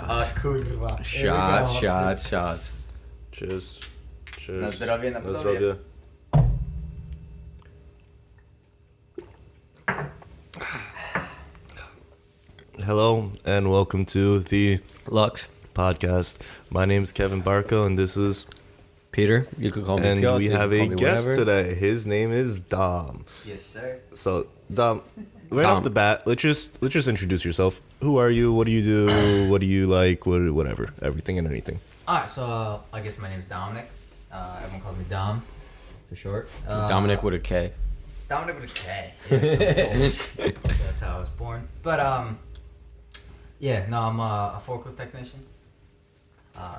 Shots. Kurwa. Shots. Cheers. Na zdrowie, na Na zdrowie. zdrowie. Hello and welcome to the Lux. podcast. My name is Kevin Barco and this is Peter. You could call me and Piotr, we you have could a call me guest whatever. today. His name is Dom. Yes, sir. So Dom, right Dom. off the bat, let's just introduce yourself. Who are you? What do you do? What do you like? Whatever. Everything and anything. Alright, so I guess my name's Dominic. Everyone calls me Dom for short. Dominic with a K. Dominic with a K. Yeah, so that's how I was born. But yeah, no, I'm a forklift technician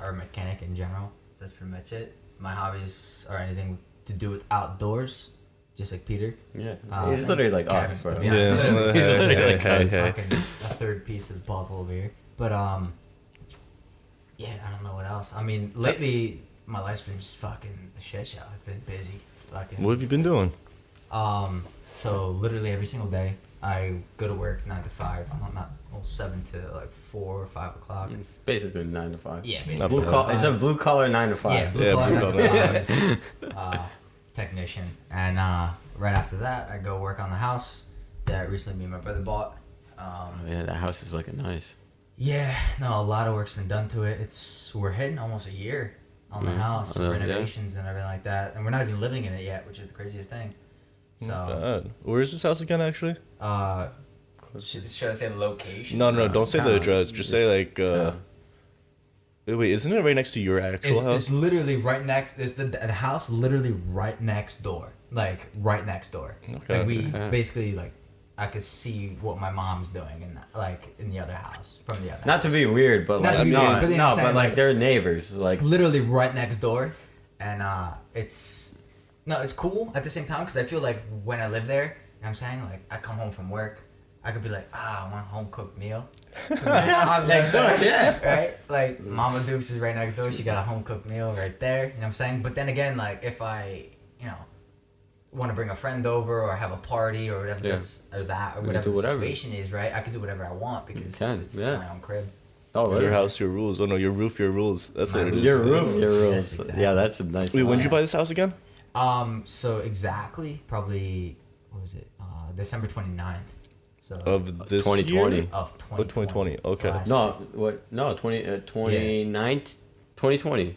or a mechanic in general. That's pretty much it. My hobbies are anything to do with outdoors, just like Peter. Yeah. He's literally like us, bro. Yeah, Yeah. He's literally like Hey, us. hey. Fucking a third piece of the puzzle over here. But yeah, I don't know what else. I mean, lately my life's been just fucking a shit show. It's been busy. Fucking. What have you been doing? So literally every single day I go to work 9 to 5. I'm not 7 to like 4 or 5 o'clock. Basically 9 to 5. Yeah, Not basically. bad. Blue it's a blue collar 9 to 5. Yeah, blue Yeah, collar blue 9 to 5 technician. And right after that I go work on the house that recently me and my brother bought. Yeah, that house is looking nice. Yeah, no, a lot of work's been done to it. We're hitting almost a year on the house, yeah. renovations and everything like that, and we're not even living in it yet, which is the craziest thing. Not So, bad. Where is this house again? Actually? should I say the location? No, don't say the Town. address. Just say like. Wait, isn't it right next to your actual house? It's literally right next. It's the house literally right next door, like right next door. Okay. Like we basically like I could see what my mom's doing in the other house from the other. Not to be weird, but Not like to be weird, but you know what I'm saying, like like- they're neighbors. Like literally right next door, and it's cool at the same time because I feel like when I live there, you know what I'm saying, like I come home from work, I could be like, I want a home cooked meal. I'm next door, yeah. Right? Like Mama Dukes is right next door. She got a home cooked meal right there. You know what I'm saying? But then again, like if I, want to bring a friend over or have a party or whatever this or that or You whatever do the whatever. situation is, right? I can do whatever I want because can, it's yeah. my own crib. Oh, Your house, your rules. Oh no, your roof, your rules. That's what it is. Your roof, your rules. Yes, exactly. Yeah, that's a nice. Wait, when did you Yeah. buy this house again? So exactly, probably, what was it? December 29th. So Of this 2020. year? of Oh, 2020. Okay. last No, year. what? No, 2020.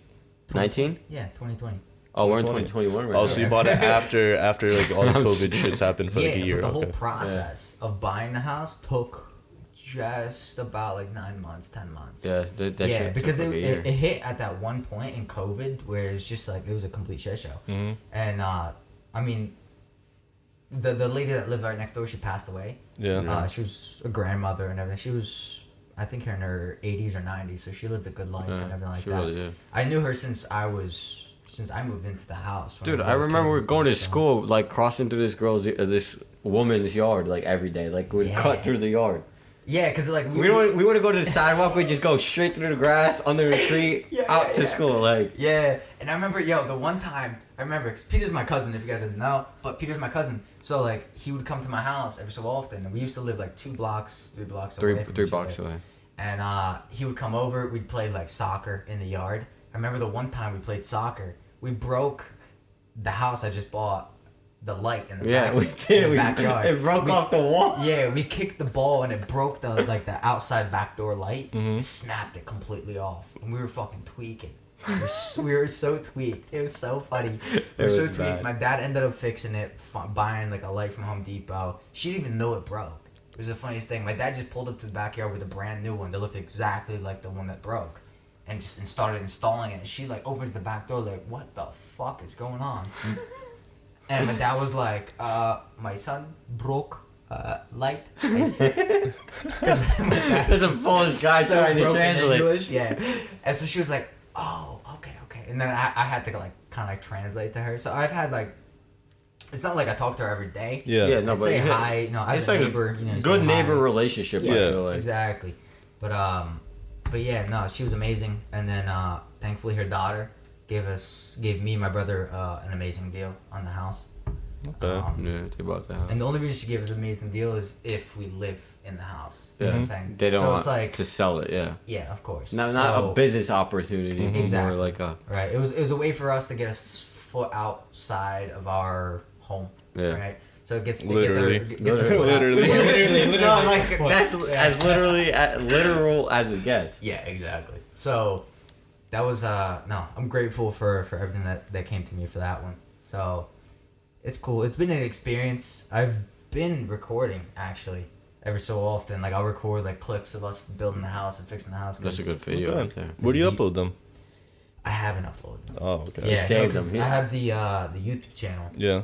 19? Yeah, 2020. Oh, we're in 2020. 2021 right Oh, now. so you bought it after like all the COVID shits happened for like a year. but the whole Okay. process of buying the house took just about like 9 months, 10 months. Yeah, that Yeah, shit because took like a year. it hit at that one point in COVID where it's just like it was a complete shit show. Mhm. And I mean, the lady that lived right next door, she passed away. Yeah. She was a grandmother and everything. She was, I think, in her 80s or 90s, so she lived a good life and everything like she that. really did. I knew her since I moved into the house. when Dude, was I a little remember kid we and were going to stuff, so- school, like crossing through this woman's yard, like every day. Like we'd Yeah. cut through the yard. Yeah, because like We wouldn't go to the sidewalk. We just go straight through the grass, under the tree, out to school. Like Yeah, and I remember, the one time, because Peter's my cousin, if you guys didn't know, but Peter's my cousin, so, like, he would come to my house every so often, and we used to live, like, 3 blocks away from three each blocks other. away. And, he would come over, we'd play, like, soccer in the yard. I remember the one time we played soccer, we broke the house I just bought, the light in the Yeah, back, we in did. the backyard. It broke off the wall. Yeah, we kicked the ball and it broke the outside back door light. Mhm. Snapped it completely off, and we were fucking tweaking. We were so tweaked. It was so funny. We were so was tweaked. bad. My dad ended up fixing it, buying like a light from Home Depot. She didn't even know it broke. It was the funniest thing. My dad just pulled up to the backyard with a brand new one that looked exactly like the one that broke, and started installing it. And she like opens the back door like, "What the fuck is going on?" And my dad was like, my son broke light I fix. There's a Polish guy trying to broken translate. English, yeah. And so she was like, oh, okay. And then I had to like kind of like translate to her. So I've had like, it's not like I talk to her every day. Yeah. Yeah, no, I but say yeah, hi, as it's a like neighbor, you good say neighbor hi. relationship. I Yeah. feel like. Exactly. But yeah, no, she was amazing. And then thankfully her daughter gave me and my brother an amazing deal on the house. Yeah, they bought the house. And the only reason she gave us an amazing deal is if we live in the house. You know what I'm saying? They don't so want it's like, to sell it, yeah. Yeah, of course. Not So- a business opportunity, Exactly. more like a... Right. It was a way for us to get a foot outside of our home. Yeah. Right. So it gets Literally. It gets a foot Literally. out. Literally. No, like, that's as literal as it gets. Yeah, exactly. So that was no, I'm grateful for everything that came to me for that one. So it's cool. It's been an experience. I've been recording actually every so often. Like I'll record like clips of us building the house and fixing the house. That's a good video Okay. right there. Where do you upload them? I haven't uploaded them. Oh, okay. Yeah, save no, 'cause them, yeah. I have the YouTube channel. Yeah.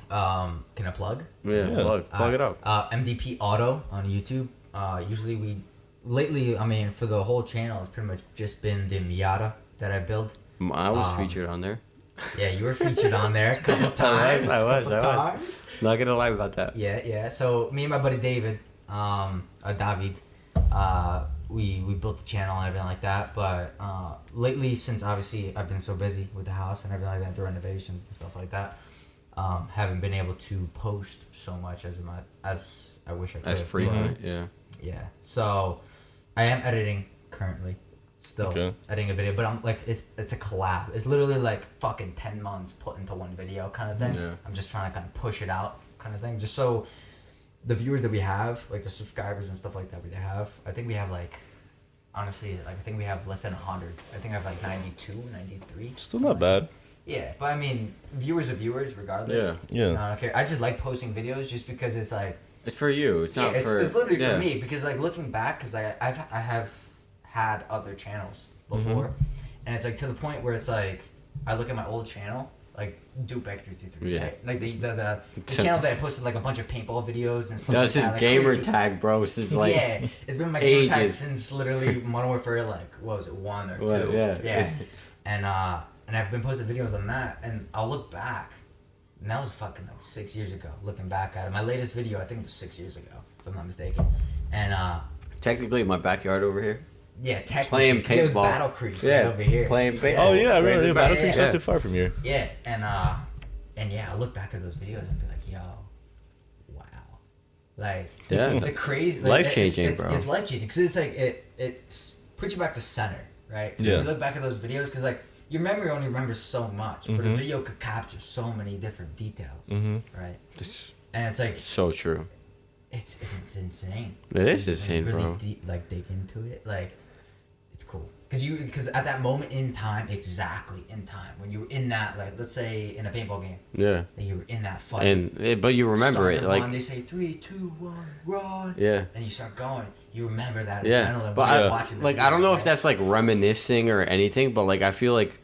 Can I plug? Yeah, Yeah. plug it up. MDP Auto on YouTube. Usually lately, I mean, for the whole channel, it's pretty much just been the Miata that I built. I was featured on there. Yeah, you were featured on there a couple times. I was. Times. Not gonna lie about that. Yeah. So me and my buddy David, David, we built the channel and everything like that. But lately, since obviously I've been so busy with the house and everything like that, the renovations and stuff like that, haven't been able to post so much as I wish I could. That's frequent, But, yeah. yeah. So I am editing currently. Still Okay. editing a video, but I'm like it's a collab. It's literally like fucking 10 months put into one video kind of thing. Yeah. I'm just trying to kind of push it out kind of thing, just so the viewers that we have, like the subscribers and stuff like that we have, I think we have like, honestly, like I think we have less than 100. I think I have like 92, 93. Still not bad. Yeah, but I mean, viewers are viewers regardless. Yeah. Yeah. I don't care. I just like posting videos just because it's like, It's for you. It's not it's literally yeah. for me, because like looking back, because I have had other channels before, and it's like to the point where it's like I look at my old channel, like Ep.3, Yeah. right? Like the channel that I posted like a bunch of paintball videos and stuff. That's like his that, like gamer crazy. tag, bro. Since like Yeah, it's been my gamer tag ages. since literally Modern Warfare, like what was it, 1 or 2? Well, yeah. Yeah, and I've been posting videos on that, and I'll look back, and that was fucking like 6 years ago. Looking back at it, my latest video I think was 6 years ago, if I'm not mistaken, and technically my backyard over here. yeah, technically, Playing 'cause it was paintball. Battle Creek Yeah, right over here. playing paintball. Oh yeah, I remember. Right Yeah, Battle yeah, Creek's yeah. not too far from here. Yeah, and yeah, I look back at those videos and be like, yo, wow, like Yeah. the crazy, like, Life-changing, it's, bro. It's life changing because it's like it puts you back to center, right? Yeah. You look back at those videos because like your memory only remembers so much, but a Mhm. video could capture so many different details, Mm-hmm. right? It's And it's like so true. it's insane. It is When insane, you really bro. like dig into it, like it's cool because at that moment in time, exactly in time when you were in that, like let's say in a paintball game, Yeah. that you were in that fight, But you remember start it the like line, they say 3, 2, 1, run, yeah. and you start going. You remember that Yeah, adrenaline but when you're I, watching the like video, I don't know right? if that's like reminiscing or anything, but like I feel like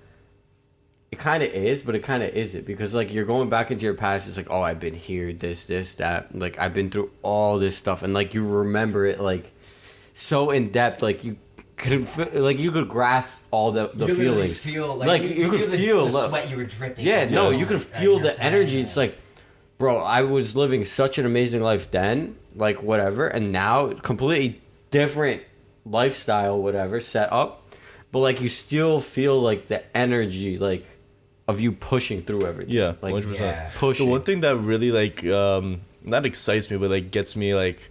it kind of is, but it kind of isn't because like you're going back into your past. It's like, oh, I've been here, this, that. Like I've been through all this stuff, and like you remember it like so in depth. Like you could grasp all the You could literally feelings. feel Like, you could feel the the- sweat you were dripping. Yeah, no, Yes. you could Right, feel you know the what I'm energy. saying? It's like, bro, I was living such an amazing life then, like whatever, and now completely different lifestyle, whatever, set up. But like you still feel like the energy, like of you pushing through everything. Yeah, like 100%. Yeah. pushing. The one thing that really like not excites me, but like gets me like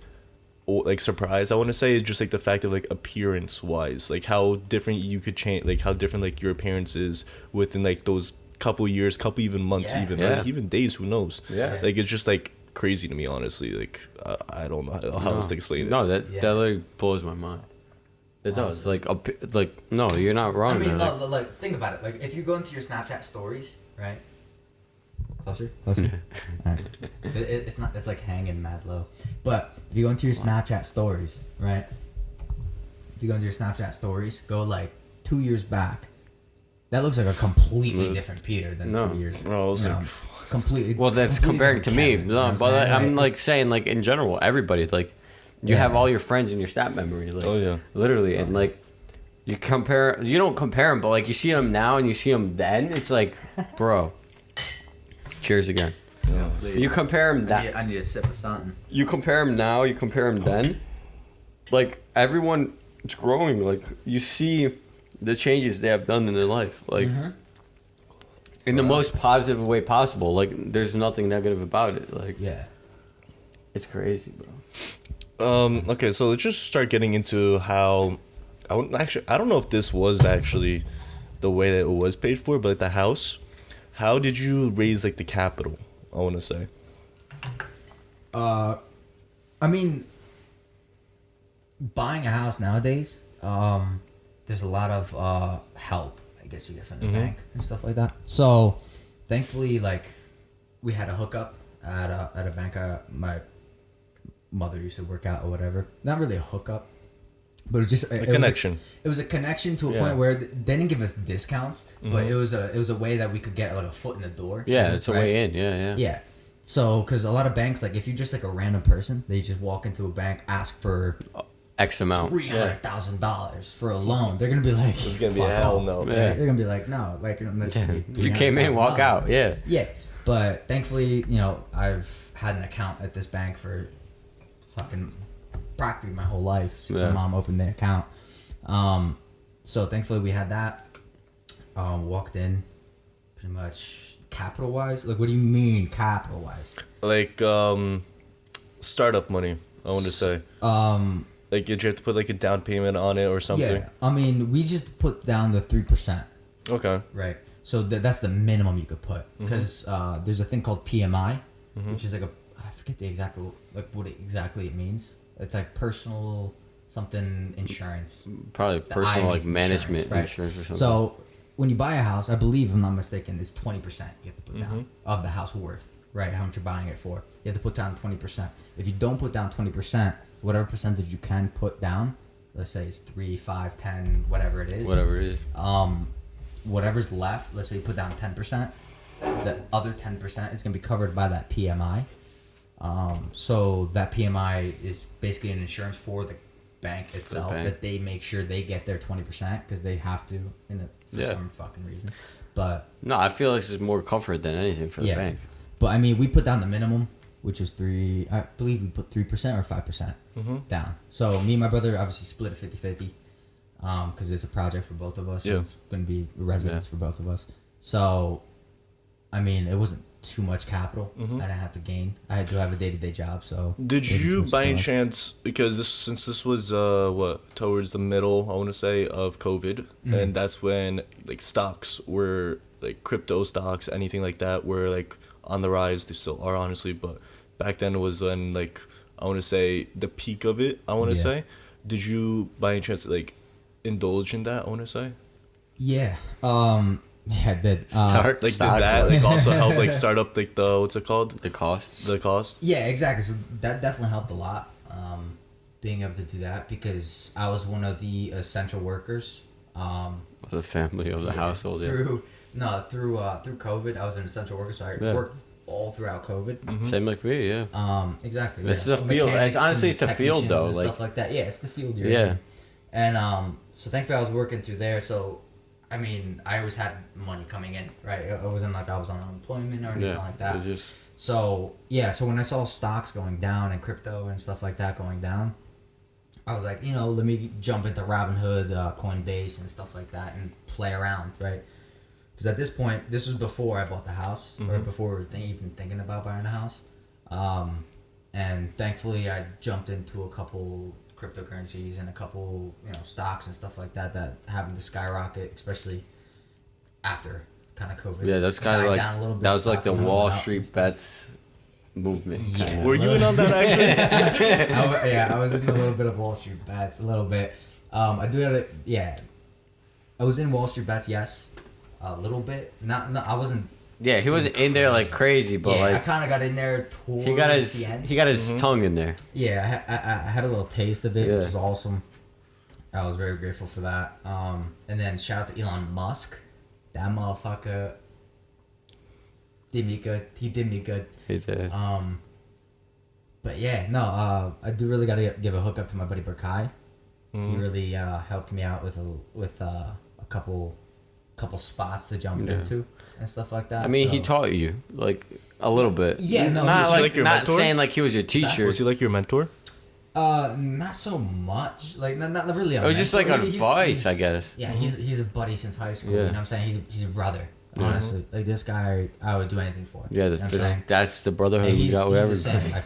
surprised, I want to say, is just like the fact of like appearance wise, like how different you could change, like how different like your appearance is within like those couple years, couple even months, Yeah. even Yeah. like, even days, who knows. Yeah. Like it's just like crazy to me, honestly. Like I don't know how else to explain it. No, that Yeah. literally blows my mind. It does. Honestly. Like no, you're not wrong. I mean, there. no, like think about it. Like if you go into your Snapchat stories, right? Closer. Alright. It's not. It's like hanging mad low. But if you go into your Snapchat stories, right? If you go into your Snapchat stories, go like 2 years back. That looks like a completely different Peter than No. 2 years. Bro, I was like- completely. Well, that's completely comparing to different me. Kevin, you know No, what but saying? I'm like It's- saying, like in general, everybody, like you Yeah. have all your friends in your stat memory, like Oh, yeah. literally, and like you don't compare them, but like you see them now and you see them then, it's like, bro, cheers again. You compare them that I need a sip of something. you compare them now, you compare them then, like everyone is growing. Like you see the changes they have done in their life, like. Mm-hmm. in the most positive way possible. Like, there's nothing negative about it. Like, Yeah. it's crazy, bro. Okay, so let's just start getting into how. I don't know if this was actually the way that it was paid for, but the house. How did you raise like the capital? I want to say. I mean, buying a house nowadays, there's a lot of help, I guess you get from the bank and stuff like that. So, thankfully, like, we had a hookup at a bank my mother used to work out or whatever. Not really a hookup, but it was just A connection. It was a connection to a Yeah. point where they didn't give us discounts, but it was a way that we could get like a foot in the door. Yeah, it's a right? way in. Yeah. Yeah. So, because a lot of banks, like, if you're just like a random person, they just walk into a bank, ask for X amount. $300,000 for a loan. They're gonna be like, It's gonna be "Fuck hell off." no. Right? Yeah. They're gonna be like, no, like, I'm not just gonna be You came in, walk out. Yeah. Yeah, but thankfully, I've had an account at this bank for fucking practically my whole life since Yeah. my mom opened the account. So thankfully we had that. Walked in, pretty much capital wise. Like, what do you mean capital wise? Like startup money. I want to say. Like, did you have to put like a down payment on it or something? Yeah, I mean, we just put down the 3%. Okay. Right. So that's the minimum you could put, because there's a thing called PMI, which is like I forget the exact what exactly it means. It's like personal something insurance. Probably The personal, like, IMIS management right? insurance or something. So when you buy a house, I believe, if I'm not mistaken, it's 20% you have to put down of the house worth, right? How much you're buying it for. You have to put down 20%. If you don't put down 20%, whatever percentage you can put down, let's say it's 3, 5, 10, whatever it is. Whatever it is. Whatever's left, let's say you put down 10%, the other 10% is going to be covered by that PMI. So that PMI is basically an insurance for the bank itself, bank. that they make sure they get their 20% because they have to for some fucking reason. But No, I feel like this is more comfort than anything for the yeah, bank. but I mean, we put down the minimum, which is 3. I believe we put 3% or 5% down. So me and my brother obviously split it 50-50. Because it's a project for both of us. So Yeah. it's going to be a residence for both of us. So, I mean, it wasn't too much capital. I didn't have to gain. I do have a day-to-day job, so. Did it wasn't you too much by any cost. chance, because since this was towards the middle, I want to say, of COVID, and that's when like stocks were like crypto stocks, anything like that were like on the rise. They still are, honestly, but back then it was when, like, I want to say the peak of it. I want to Yeah. say, did you by any chance like indulge in that? I want to say. Yeah. Yeah, I did. Start Like, did stock that market. like also help like start up like the what's it called? The cost. The cost. Yeah, exactly. So that definitely helped a lot. Being able to do that, because I was one of the essential workers. The family of the household. Yeah. Through COVID, I was an essential worker, so I worked all throughout COVID. Same like me. Yeah. Exactly. It's the field. Mechanics Honestly, it's and the field, technicians though, and like- stuff like that. Yeah, it's the field you're Yeah. in. And so thankfully I was working through there. So I mean, I always had money coming in, right? It wasn't like I was on unemployment or anything Yeah. like that. It's just. So yeah, so when I saw stocks going down and crypto and stuff like that going down, I was like, let me jump into Robinhood, Coinbase, and stuff like that, and play around, right? Because at this point, this was before I bought the house, or before we were even thinking about buying a house. And thankfully, I jumped into a couple cryptocurrencies and a couple, stocks and stuff like that happened to skyrocket, especially after kind of COVID. Yeah, that's It kind of died like down a little bit, that was like the stocks went Wall up and Street stuff. bets movement. Yeah. kinda. Were you in on that actually? I was in a little bit of Wall Street bets, a little bit. I do that. Yeah, I was in Wall Street bets. Yes, a little bit. Not. I wasn't. Yeah, he wasn't in there like crazy, but Yeah, I like kind of got in there towards he got his the end. tongue in there. Yeah, I had a little taste of it, Yeah. which was awesome. I was very grateful for that. And then shout out to Elon Musk. That motherfucker did me good. He did me good. He did. But yeah, no, I do really gotta give a hookup to my buddy Berkai. He really helped me out with a couple spots to jump Yeah. into and stuff like that. I mean, so. he taught you like a little bit. Yeah, no, not was he like, like your not mentor? saying like he was your teacher. Was he like your mentor? Not so much. Like not really. It was just like advice, I guess. Yeah, he's a buddy since high school. Yeah. You know what I'm saying? He's a brother. Honestly, like this guy, I would do anything for. Yeah, You know what I'm saying? that's the brotherhood And we got. he's Whatever. the same. I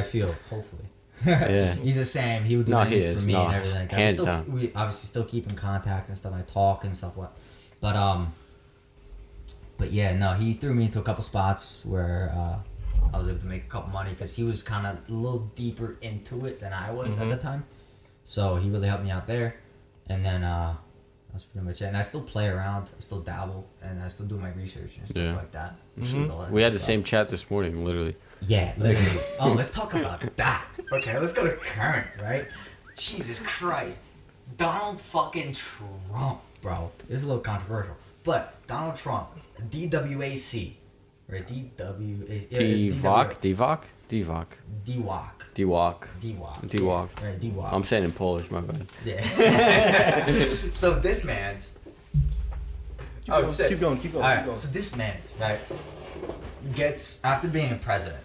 feel. Hopefully. Yeah. He's the same. He would do No, he anything for is. me No, and everything like that. hands down. We obviously still keep in contact and stuff. I talk and stuff. But yeah, no, he threw me into a couple spots where I was able to make a couple money because he was kind of a little deeper into it than I was at the time. So he really helped me out there. And then that's pretty much it. And I still play around, I still dabble, and I still do my research and stuff like that. We had the same chat this morning, literally. Yeah, literally. Oh, let's talk about that. Okay, let's go to current, right? Jesus Christ. Donald fucking Trump, bro. This is a little controversial. But Donald Trump, DWAC, right? DWAC. Divok. DWAC. Right, DWAC. I'm saying in Polish, my bad. Yeah. So this man's... Keep going. Alright, so this man's, right, gets, after being a president,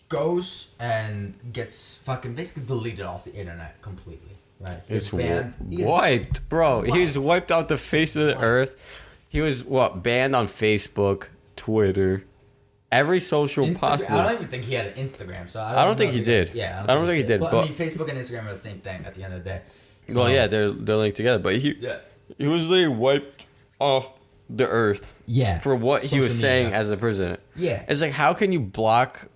goes and gets fucking basically deleted off the internet completely, right? He It's gets banned. wiped, bro. He was wiped out the face of the earth. He was banned on Facebook, Twitter, every social possible. I don't even think he had an Instagram, so I don't think he did. Yeah, I don't think he did. But But I mean, Facebook and Instagram are the same thing at the end of the day. well, yeah, they're linked together. But he was literally wiped off the earth. Yeah. For what he was Social saying media. as the president. Yeah. It's like, how can you block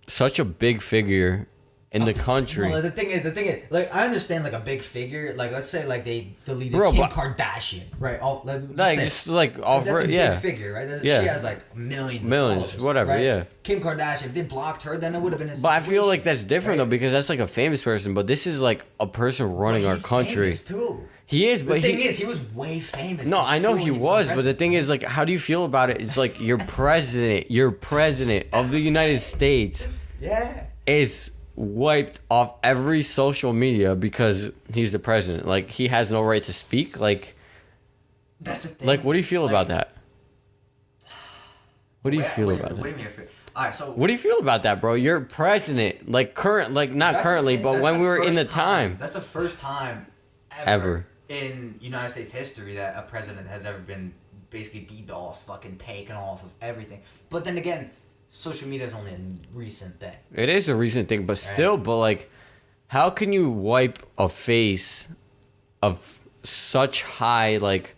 such a big figure in the country? No, the thing is, like, I understand, like, a big figure, like, let's say, like, they deleted Bro, Kim but- Kardashian, right? Just like off, that's a yeah. big figure, right? Yeah. She has, like, millions of Millions, followers, whatever, right? yeah. Kim Kardashian, if they blocked her, then it would have been a But I feel like that's different right? though, because that's like a famous person. But this is like a person running our He's country. famous, too. He is, but The thing is, he was way famous. No, I know before he became was, but the president. thing is, like, how do you feel about it? It's like you're president of the United States Yeah. is wiped off every social media because he's the president. Like, he has no right to speak. Like, That's the thing. like, what do you feel Like, about that? What do you feel what about What do that? you mean? Alright, so What do you feel about that, bro? You're president, like not that's currently, the thing, but that's when the we were in the first time. That's the first time Ever. in United States history that a president has ever been basically DDoS, fucking taken off of everything. But then again, social media is only a recent thing. It is a recent thing, but still, but like, how can you wipe a face of such high, like,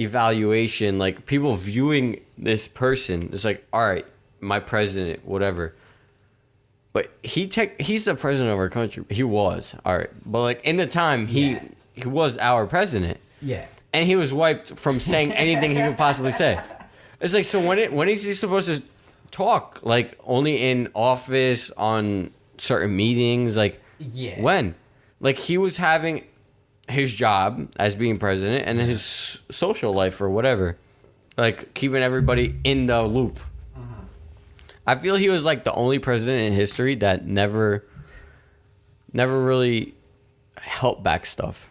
evaluation, like, people viewing this person? It's like, all right, my president, whatever. But he's the president of our country. He was, all right. But, like, in the time, he was our president. Yeah. And he was wiped from saying anything he could possibly say. It's like, so when is he supposed to talk? Like, only in office, on certain meetings? Like, Yeah. when? Like, he was having his job as being president and then his social life or whatever. Like, keeping everybody in the loop. I feel he was, like, the only president in history that never really held back stuff.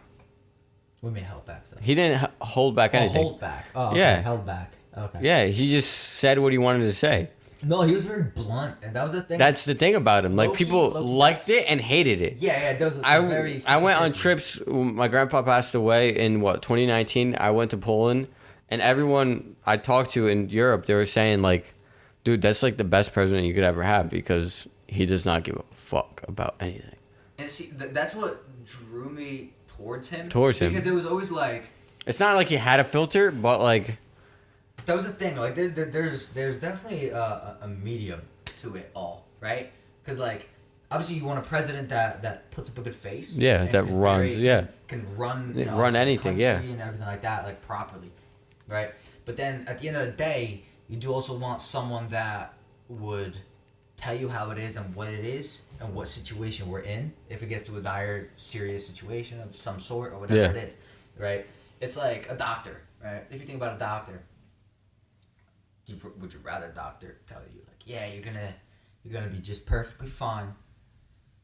What do you mean held back stuff? He didn't hold back anything. Hold back. Oh, okay. Yeah. Held back. Okay. Yeah, he just said what he wanted to say. No, he was very blunt, and that was the thing. That's the thing about him. Like, Low-key- people low-key, liked that's- it and hated it. Yeah, that was I very. went on 50-50. trips. My grandpa passed away in 2019. I went to Poland, and everyone I talked to in Europe, they were saying, like, dude, that's like the best president you could ever have because he does not give a fuck about anything. And see, that's what drew me towards him. Because it was always like. It's not like he had a filter, but like, That was the thing. Like, there's definitely a medium to it all, right? Because, like, obviously you want a president that puts up a good face. Yeah, and that can runs, can run, Run obviously the anything, yeah. country and everything like that, like, properly, right? But then at the end of the day, you do also want someone that would tell you how it is and what it is and what situation we're in if it gets to a dire, serious situation of some sort or whatever Yeah. it is, right? It's like a doctor, right? If you think about a doctor, would you rather a doctor tell you, like, yeah, you're gonna be just perfectly fine.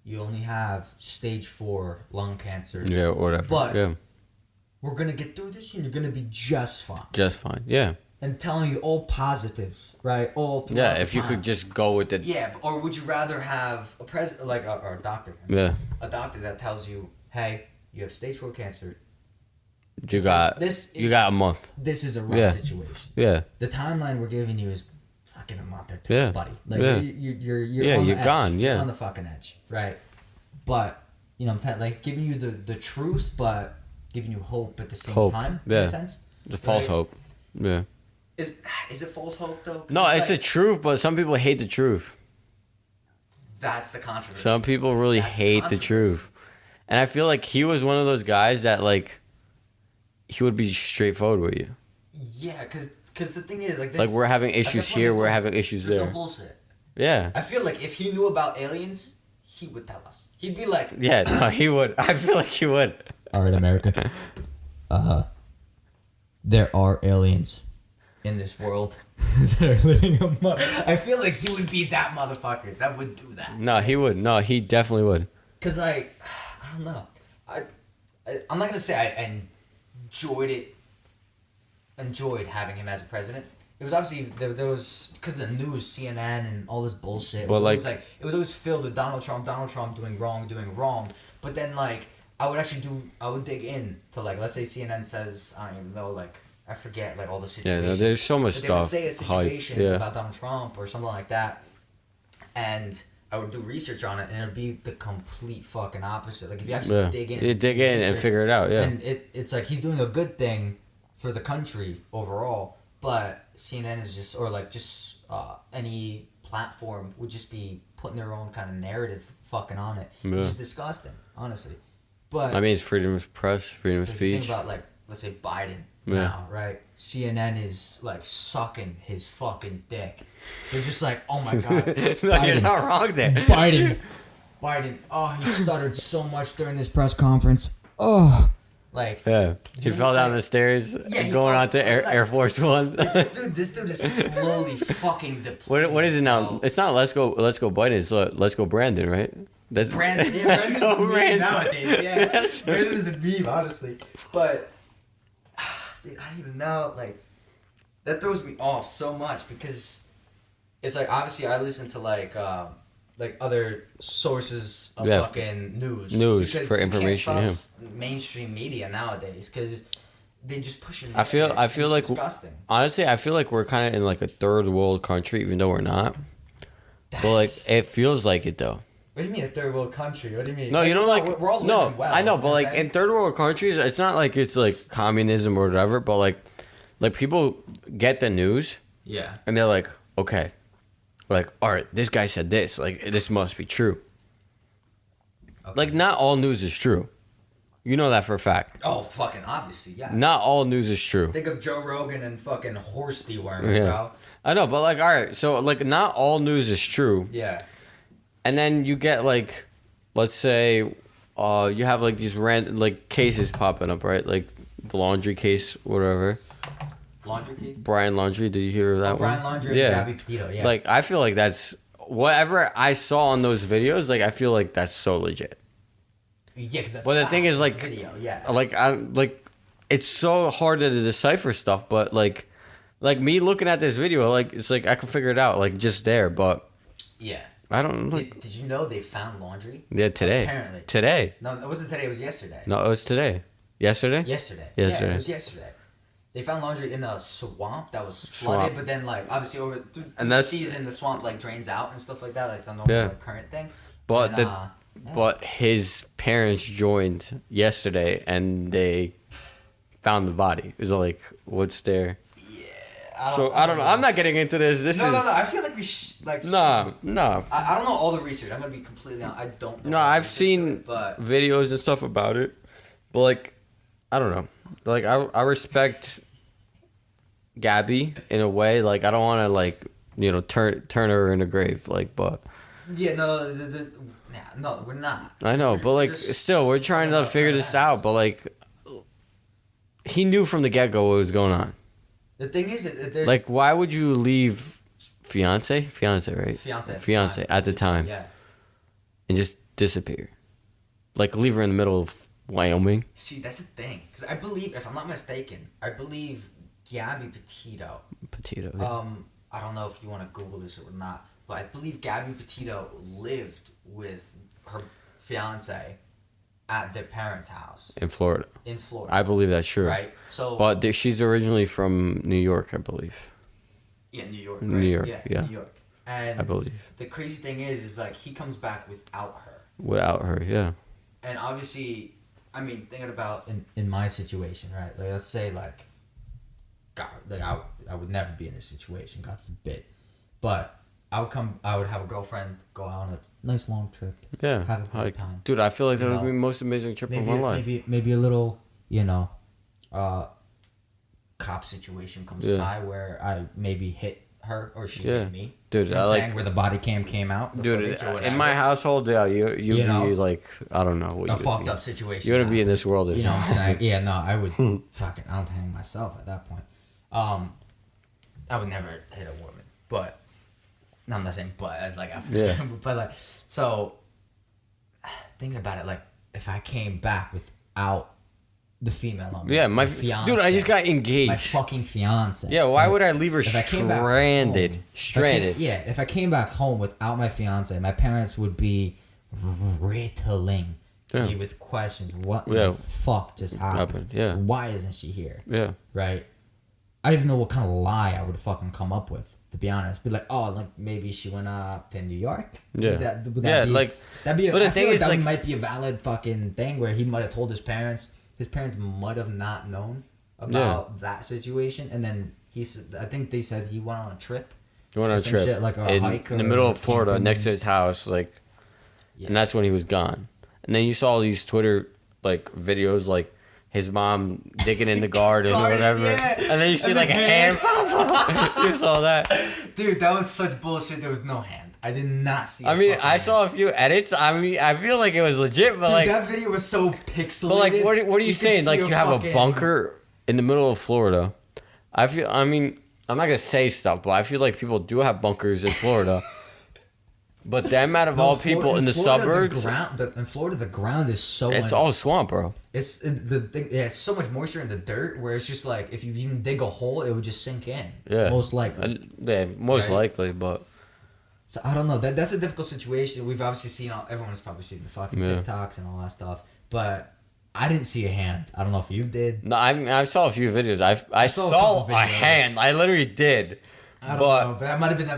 You only have stage 4 lung cancer. yeah, whatever. But yeah, we're gonna get through this and you're gonna be just fine. just fine. Yeah, And telling you all positives, right? All throughout yeah. the If you time. could just go with it. Yeah, or would you rather have a president, like or a doctor? Yeah. A doctor that tells you, hey, you have stage 4 cancer. You got a month. This is a rough situation. Yeah. The timeline we're giving you is fucking a month or two, Yeah. buddy. Like Yeah. you're on the you're edge. gone. Yeah. You're on the fucking edge, right? But you know, I'm like giving you the truth, but giving you hope at the same time. Yeah. Makes sense. It's a false hope. Yeah. Is it false hope though? No, it's the like, truth, but some people hate the truth. that's the controversy. Some people really hate the truth. And I feel like he was one of those guys that, like, he would be straightforward with you. Yeah, because the thing is, like, we're having issues here, we're having issues there. There's no bullshit. Yeah. I feel like if he knew about aliens, he would tell us. He'd be like, Yeah, no, he would. I feel like he would. all right, America. There are aliens in this world that are living I feel like he would be that motherfucker that would do that. No, he would. No, he definitely would. Cause like, I don't know. I'm not gonna say I enjoyed having him as a president. It was obviously there was because the news, CNN, and all this bullshit. But It was always filled with Donald Trump doing wrong. But then like I would dig in to like, let's say CNN says, I don't even know, like I forget like all the situations. Yeah, no, there's so much but stuff. They would say a situation yeah. about Donald Trump or something like that, and I would do research on it, and it would be the complete fucking opposite. Like if you actually dig in, you dig in and figure it out. Yeah, and it's like he's doing a good thing for the country overall, but CNN is just any platform would just be putting their own kind of narrative fucking on it. Yeah. It's just disgusting, honestly. But I mean, it's freedom of press, freedom of if you speech. think about like, let's say Biden now, right? CNN is like sucking his fucking dick. They're just like, oh my god, No, Biden, you're not wrong there. Biden. Oh, he stuttered so much during this press conference. Oh, like Yeah, he fell down the stairs going on to Air Force One. Like, this dude is slowly fucking depleting. What is it now? bro. It's not Let's Go Biden. It's Let's Go Brandon, right? That's Brandon, yeah, Brandon's the meme nowadays. Yeah, Brandon is the meme, honestly. But dude, I don't even know. Like that throws me off so much because it's like obviously I listen to like other sources of fucking news because for information. You can't trust mainstream media nowadays because they just push it. I feel like disgusting. Honestly, I feel like we're kind of in like a third world country, even though we're not. But like it feels like it though. What do you mean a third world country? What do you mean? No, you don't like. We're all living well. I know, but like in third world countries, it's not like it's like communism or whatever. But like people get the news, yeah, and they're like, okay, like all right, this guy said this, like this must be true. Okay. Like not all news is true. You know that for a fact. Oh, fucking obviously, yeah. Not all news is true. Think of Joe Rogan and fucking horse deworming, bro. I know, but like all right, so like not all news is true. Yeah. And then you get like, let's say, you have like these random like cases popping up, right? Like the laundry case, whatever. Laundry case? Brian Laundry, did you hear of that one? Brian Laundry and Gabby Petito, yeah. Like I feel like that's whatever I saw on those videos. Like I feel like that's so legit. Yeah, because that's. Well, the thing is like, video, yeah. Like it's so hard to decipher stuff, but like me looking at this video, like it's like I can figure it out, like just there, but. Yeah. I don't like. Did you know they found laundry? Yeah, today. Apparently. Today. No, it wasn't today. It was yesterday. No, it was today. Yesterday? Yesterday. Yesterday. Yeah, it was yesterday. They found laundry in a swamp that was flooded, but then like obviously over through the season the swamp like drains out and stuff like that. Like it's a normal like, current thing. But but his parents joined yesterday and they found the body. It was like, what's there? I don't know. I'm not getting into this. No. I feel like we No. I don't know all the research. I'm gonna be completely honest. I don't know. No, I've seen videos and stuff about it, but like, I don't know. Like, I respect Gabby in a way. Like, I don't want to like, you know, turn her in a grave. Like, but yeah, no, we're not. I know, but like, still, we're trying to figure this out. But like, he knew from the get go what was going on. The thing is, there's like, why would you leave fiance, right? Fiance at the time, yeah, and just disappear, like leave her in the middle of Wyoming. See, that's the thing, because I believe, if I'm not mistaken, Gabby Petito. Yeah. I don't know if you want to Google this or not, but I believe Gabby Petito lived with her fiance at their parents' house In Florida. in Florida. I believe that's true. Right. So. But she's originally from New York, I believe. Yeah, New York. New Right? York, yeah. New York. And I believe. the crazy thing is like he comes back without her. Without her, yeah. And obviously, I mean, thinking about in my situation, right? Like, let's say, like, God, like I would never be in this situation, God forbid. But I would have a girlfriend, go out on a nice long trip. Yeah. Have a good Like, time. dude, I feel like that You would be know, the most amazing trip of my life. Maybe a little, cop situation comes Yeah. by where I maybe hit her or she Yeah. hit me. Dude, You know what I I'm like- saying? Where the body cam came out. the Dude, footage or in whatever. my household, yeah, you'd You know? be like, I don't know. What A you would fucked be. up situation. You wouldn't be in happened. this world if You know what I'm saying? Yeah, no, I would fucking I would hang myself at that point. I would never hit a woman, but no, I'm not saying but as like after, Yeah. but like so. Thinking about it, like if I came back without the female on me, Yeah, my fiance, dude, I just got engaged. my fucking fiance. Yeah, why would I leave her If I came back stranded? home- Stranded. If I came back home without my fiance, my parents would be riddling me with questions. What the fuck just happened? Yeah. Why isn't she here? Yeah. Right? I don't even know what kind of lie I would fucking come up with, to be honest. Be like, oh, like maybe she went up to New York. Yeah. Would that Yeah, be, like- that'd be. but the I feel thing like is, that like- might be a valid fucking thing where he might have told his parents. His parents might have not known about that situation, and then he said, I think they said he went on a trip. He went on a some trip shit, like a hike in the or middle a of Florida, camping. next to his house, like, Yeah. and that's when he was gone. And then you saw all these Twitter like videos, like his mom digging in the garden or whatever, yeah. and then you see And like the a hand. You saw that? Dude, that was such bullshit. There was no hand. I did not see. I a mean, fucking I hand. saw a few edits. I mean, I feel like it was legit, but Dude, like, that video was so pixelated. but like, what are you could saying? see Like, you have fucking- a bunker in the middle of Florida. I mean, I'm not gonna say stuff, but I feel like people do have bunkers in Florida. But them out of No, all people in the Florida, suburbs, in Florida, the ground is so. it's all swamp, bro. It's the thing. Yeah, it's so much moisture in the dirt where it's just like if you even dig a hole, it would just sink in. Yeah, Most likely. Yeah, most Right? likely, but So I don't know. That's a difficult situation. We've obviously seen everyone's probably seen the fucking Yeah. TikToks and all that stuff, but I didn't see a hand. I don't know if you did. no, I saw a few videos. I saw a saw couple a videos. hand. I literally did. I don't but know, but that might have been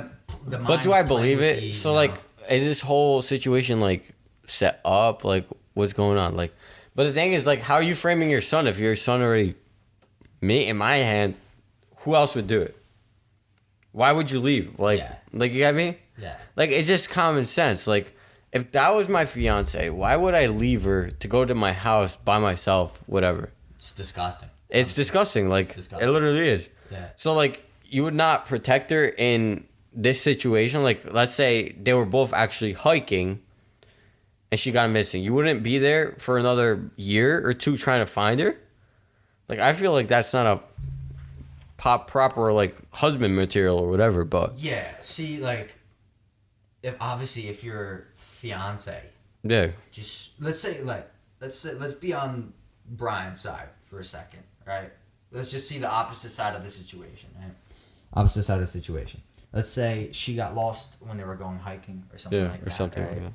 the but mind do I playing believe with it? the, So you like, know. is this whole situation like set up? Like, what's going on? Like, but the thing is, like, how are you framing your son? If your son already, me in my hand, who else would do it? Why would you leave? Like, Yeah. like you got me? Yeah. Like, it's just common sense. Like, if that was my fiance, why would I leave her to go to my house by myself? Whatever. It's disgusting. It's disgusting. Like, disgusting. it literally is. Yeah. So, like, you would not protect her in this situation. Like, let's say they were both actually hiking and she got missing. You wouldn't be there for another year or two trying to find her? Like, I feel like that's not a proper, like, husband material or whatever, but Yeah. See, like, if your fiance, yeah. just let's be on Brian's side for a second, right? Let's just see the opposite side of the situation, right? Opposite side of the situation. Let's say she got lost when they were going hiking or something like that. Or something right? like that.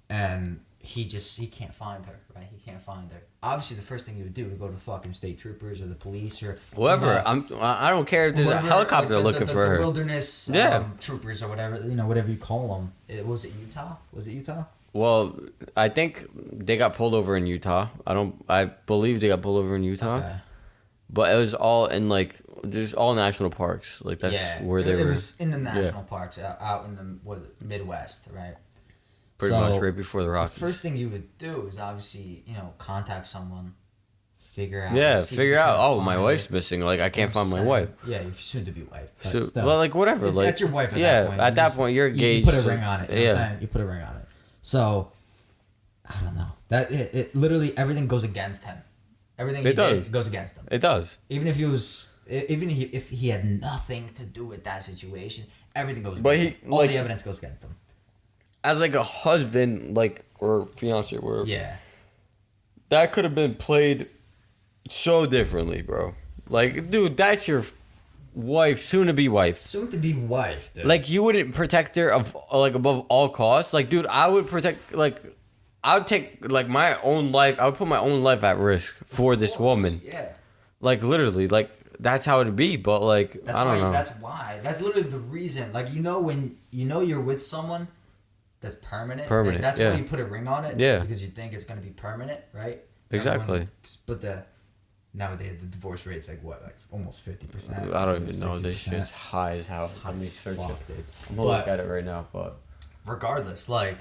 And he can't find her, right? He can't find her. Obviously, the first thing he would do would go to fucking state troopers or the police or Whoever. the- I don't care if there's a whoever, helicopter like, looking the for her. wilderness Yeah. troopers or whatever, whatever you call them. Was it Utah? Was it Utah? Well, I think they got pulled over in Utah. I believe they got pulled over in Utah. Okay. But it was all in like there's all national parks. Like that's where they it were. was in the national parks out in the Midwest, right? Pretty So, much right before the Rockies. The first thing you would do is obviously contact someone, figure out. Yeah, see if figure you're out. trying to Oh, my find wife's her. missing. Like I can't find my Saying- wife. Yeah, your soon-to-be wife. But So, still. well, like whatever. Like That's your wife at yeah, that point. at You that just- point you're you engaged. put a ring on it. You know what I'm Yeah. saying? You put a ring on it. So, I don't know. That it literally everything goes against him. Everything It he does. did goes against him. It does. Even if if he had nothing to do with that situation, everything goes But against him. All the evidence goes against him. As like a husband, like or fiance, where Yeah. that could have been played so differently, bro. Like, dude, that's your wife, soon to be wife. Soon to be wife, dude. Like, you wouldn't protect her of like above all costs. Like, dude, I would protect. Like, I would take like my own life. I would put my own life at risk for this woman. Yeah. Like literally, like that's how it'd be. But like That's I don't why, know. That's why. That's literally the reason. Like when you're with someone that's permanent. Permanent, Like, that's yeah. why you put a ring on it. Yeah. Because you think it's gonna be permanent, right? Exactly. But nowadays the divorce rate's like what, like almost 50%. I don't even know. This shit's high as hell. Let me search it. Dude. I'm gonna look at it right now, but Regardless, like,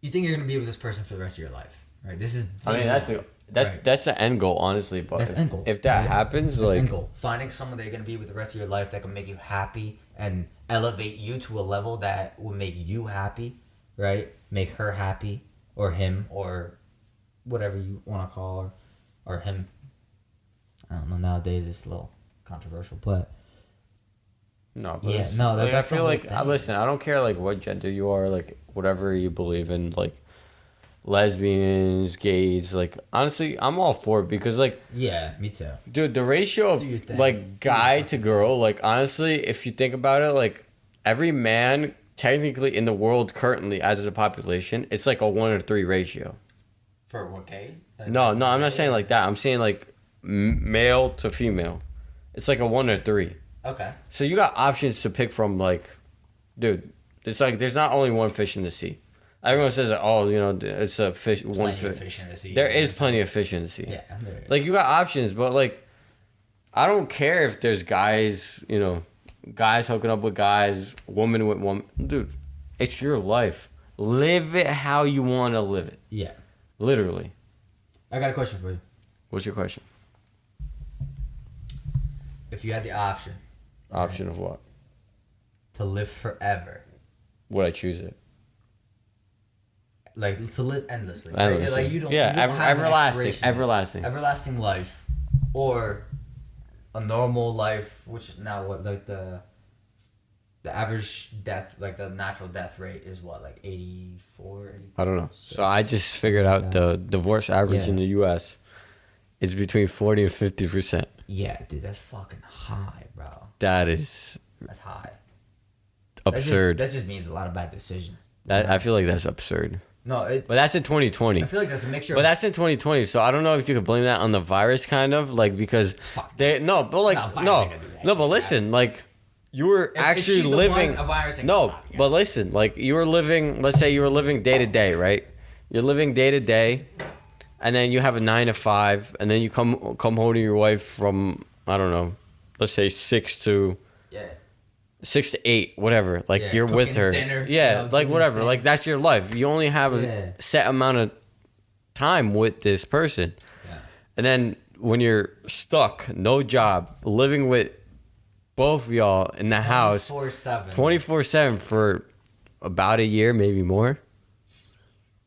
you think you're gonna be with this person for the rest of your life, right? This is. I mean that's the end goal, honestly. But That's the end goal. if that right? happens, That's like end goal. Finding someone that you're gonna be with the rest of your life that can make you happy and elevate you to a level that will make you happy, right? Make her happy, or him, or whatever you want to call her, or him. I don't know. Nowadays it's a little controversial, but no, but yeah, no. like, That's I feel the whole like thing. listen. I don't care like what gender you are, like whatever you believe in, like lesbians, gays. Like honestly, I'm all for it because like. Yeah, me too. Dude, the ratio Do your of thing. like guy to girl, like honestly, if you think about it, like every man technically in the world currently as a population, it's like a 1-3 ratio. For what, gay? No, I'm not saying like that. I'm saying like male to female. It's like a 1-3. Okay. So you got options to pick from. Like, dude, it's like there's not only one fish in the sea. Everyone says that, oh, you know, it's a fish, one Plenty of fish. fish in the sea. There is plenty of fish in the sea. Yeah, there is. Like you got options, but like I don't care if there's guys, you know, guys hooking up with guys, woman with woman. Dude, it's your life. Live it how you want to live it. Yeah. Literally. I got a question for you. What's your question? If you had the option Option of what? to live forever, Would I choose it? like to live endlessly, right? Endlessly. Like you don't, Yeah, you don't have an everlasting, expiration. everlasting. Everlasting life, or a normal life, which now what, like the average death, like the natural death rate is what, like 84, 85? I don't know. So I just figured out the divorce average Yeah. in the U.S. is between 40 and 50%. Yeah, dude, that's fucking high, bro. That is That's high. absurd. That just means a lot of bad decisions. That I feel like that's absurd. No, But that's in 2020. I feel like that's a mixture. But that's in 2020, so I don't know if you could blame that on the virus, kind of like because Fuck. they no, but like No, virus no, ain't gonna do that no, shit, but listen, like you were If actually she's the living. one, a virus ain't gonna No, stop you. but listen, like you were living. Let's say you were living day to day, right? You're living day to day, and then you have a 9 to 5, and then you come home to your wife from I don't know, let's say 6 to yeah. 6 to 8, whatever. Like Yeah, you're with cooking her. dinner, Yeah, you know, like doing whatever. things. Like that's your life. You only have Yeah. a set amount of time with this person. Yeah. And then when you're stuck, no job, living with both of y'all in the house 24/7. 24/7 for about a year, maybe more.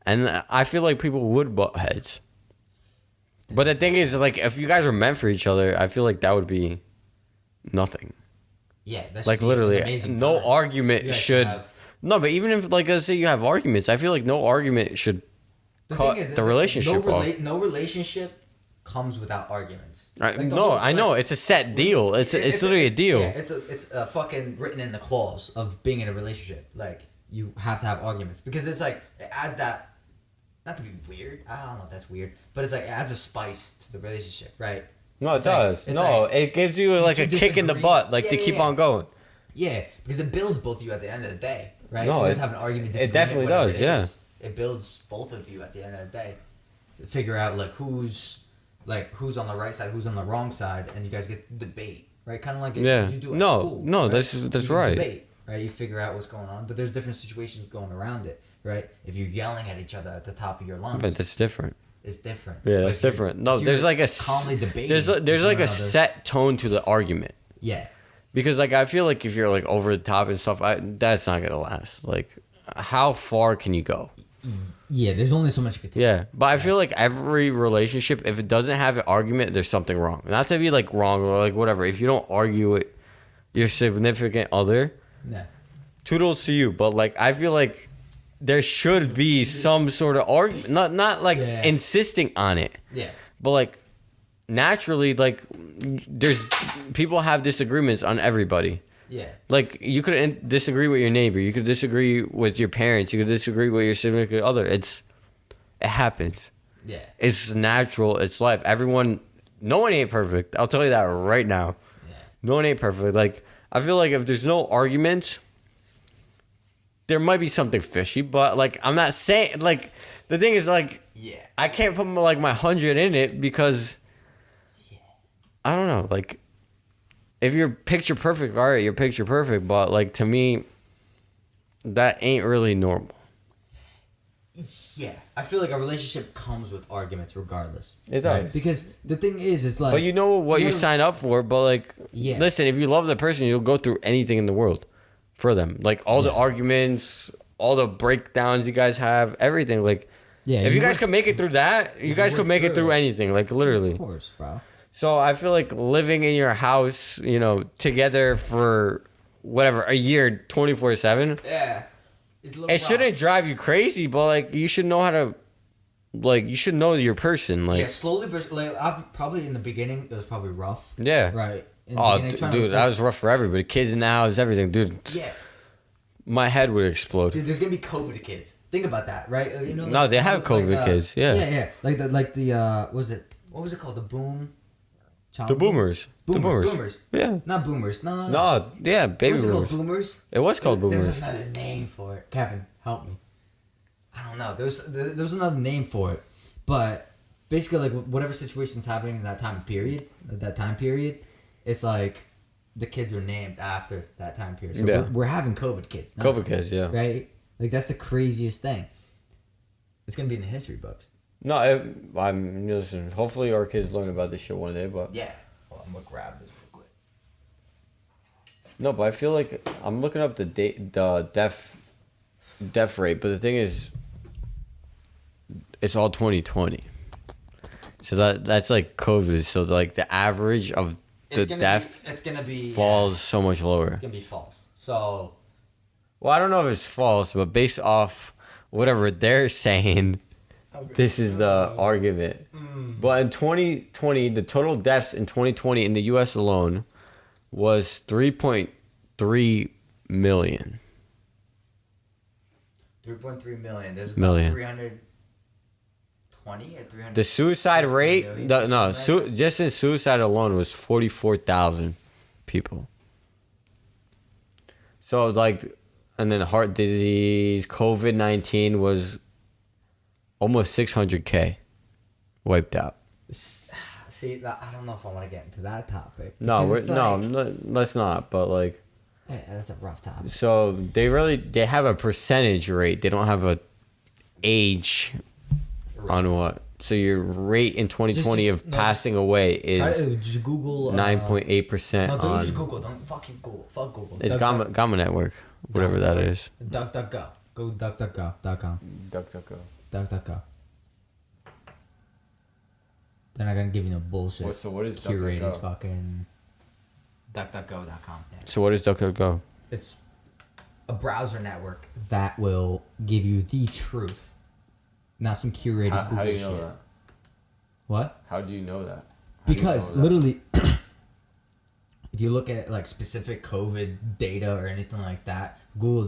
And I feel like people would butt heads. But the thing is, like, if you guys were meant for each other, I feel like that would be nothing. Yeah, that's Like literally, no argument should. No, but even if, like, let's say you have arguments, I feel like no argument should cut the relationship off. No relationship comes without arguments. Right, Like, the no, whole- I know like, it's a set deal. It's literally a deal. Yeah, it's a fucking written in the clause of being in a relationship. Like you have to have arguments because it's like it adds that. Not to be weird. I don't know if that's weird, but it's like it adds a spice to the relationship, right? No, it It's like- does. it's No, like, it gives you like you a kick in the disagree. butt, like to Yeah, keep yeah. on going. Yeah, because it builds both of you at the end of the day, right? No, You guys it- have an argument. it disagreement, definitely whatever does, it yeah. is. It builds both of you at the end of the day. Figure out who's on the right side, who's on the wrong side, and you guys get debate, right? Kind of like Yeah. you do at No, school. no, right? that's You can right. Debate, right? You figure out what's going on, but there's different situations going around it, right? If you're yelling at each other at the top of your lungs, But that's different. it's different. Yeah, But that's if you're- different. No, if there's you're like a calmly debating. there's with like one a another- set tone to the argument. Yeah. Because like I feel like if you're like over the top and stuff, that's not gonna last. Like, how far can you go? Yeah, there's only so much you can take. Yeah, but I feel like every relationship, if it doesn't have an argument, there's something wrong. Not to be like wrong or like whatever. If you don't argue with your significant other, Yeah. toodles to you. But like I feel like there should be some sort of argument, not like Yeah. insisting on it, Yeah. but like naturally, like there's people have disagreements on everybody. Yeah. Like you could disagree with your neighbor, you could disagree with your parents, you could disagree with your significant other. It's It happens. Yeah. It's natural. It's life. No one ain't perfect. I'll tell you that right now. Yeah. No one ain't perfect. Like, I feel like if there's no arguments, there might be something fishy. But like, I'm not saying like. The thing is like, Yeah. I can't put like my 100 in it because. Yeah. I don't know. Like, if you're picture perfect, all right, you're picture perfect. But like to me, that ain't really normal. Yeah, I feel like a relationship comes with arguments regardless. It does. Right? Because the thing is like... But you know what you gotta- sign up for. But like, Yeah. listen, if you love the person, you'll go through anything in the world for them. Like all the arguments, all the breakdowns you guys have, everything. Like, Yeah, if you guys work- could make it through that, you guys work could make it through through it. anything. Like literally. Of course, bro. So I feel like living in your house, you know, together for whatever, a year, 24/7. Yeah. It's a little It rough. shouldn't drive you crazy, but like you should know how to, like you should know your person. Like Yeah, slowly, but like, probably in the beginning, it was probably rough. yeah. Right. In the Oh, beginning, trying to, dude, that was rough for everybody. Kids in the house, everything, dude. Yeah. My head would explode. Dude, there's gonna be COVID kids. Think about that, right? You know, No, they have COVID kids, yeah. Yeah. Like the what was it called? The boom. Child The boomers. Boomers. Yeah. Not boomers. No. No, yeah, baby What's it boomers. called? Boomers. It was called There boomers. was another name for it. Kevin, help me. I don't know. There was another name for it, but basically, like whatever situation's happening in that time period, it's like the kids are named after that time period. So Yeah. we're having COVID kids. Now, COVID kids, yeah. right? Like that's the craziest thing. It's gonna be in the history books. No, I'm listen. Hopefully, our kids learn about this shit one day. But Yeah. Well, I'm gonna grab this real quick. no, but I feel like I'm looking up the death rate. But the thing is, it's all 2020. So that's like COVID. So like the average of the death It's gonna be falls so much lower. It's gonna be false. So Well, I don't know if it's false, but based off whatever they're saying, this is the argument. But in 2020, the total deaths in 2020 in the U.S. alone was 3.3 million. 3.3 million. There's about Million. 320 or 300. The suicide rate, million? just in suicide alone was 44,000 people. So like, and then heart disease, COVID-19 was almost 600K wiped out. See, I don't know if I want to get into that topic. No, because it's let's not. But like, yeah, that's a rough topic. so they have a percentage rate. They don't have a age on what. So your rate in 2020 of passing away is Just Google 9.8% No, don't on. use Google. Don't fucking Google. Fuck Google. It's Gamma Network, whatever that is. DuckDuckGo. Go DuckDuckGo.com. DuckDuckGo. DuckDuckGo. They're not gonna give you no bullshit. So what is curated DuckDuckGo? fucking DuckDuckGo.com. Yeah. So what is DuckDuckGo? It's a browser network that will give you the truth, not some curated Google shit. What? How do you know that? Because literally, if you look at like specific COVID data or anything like that, Google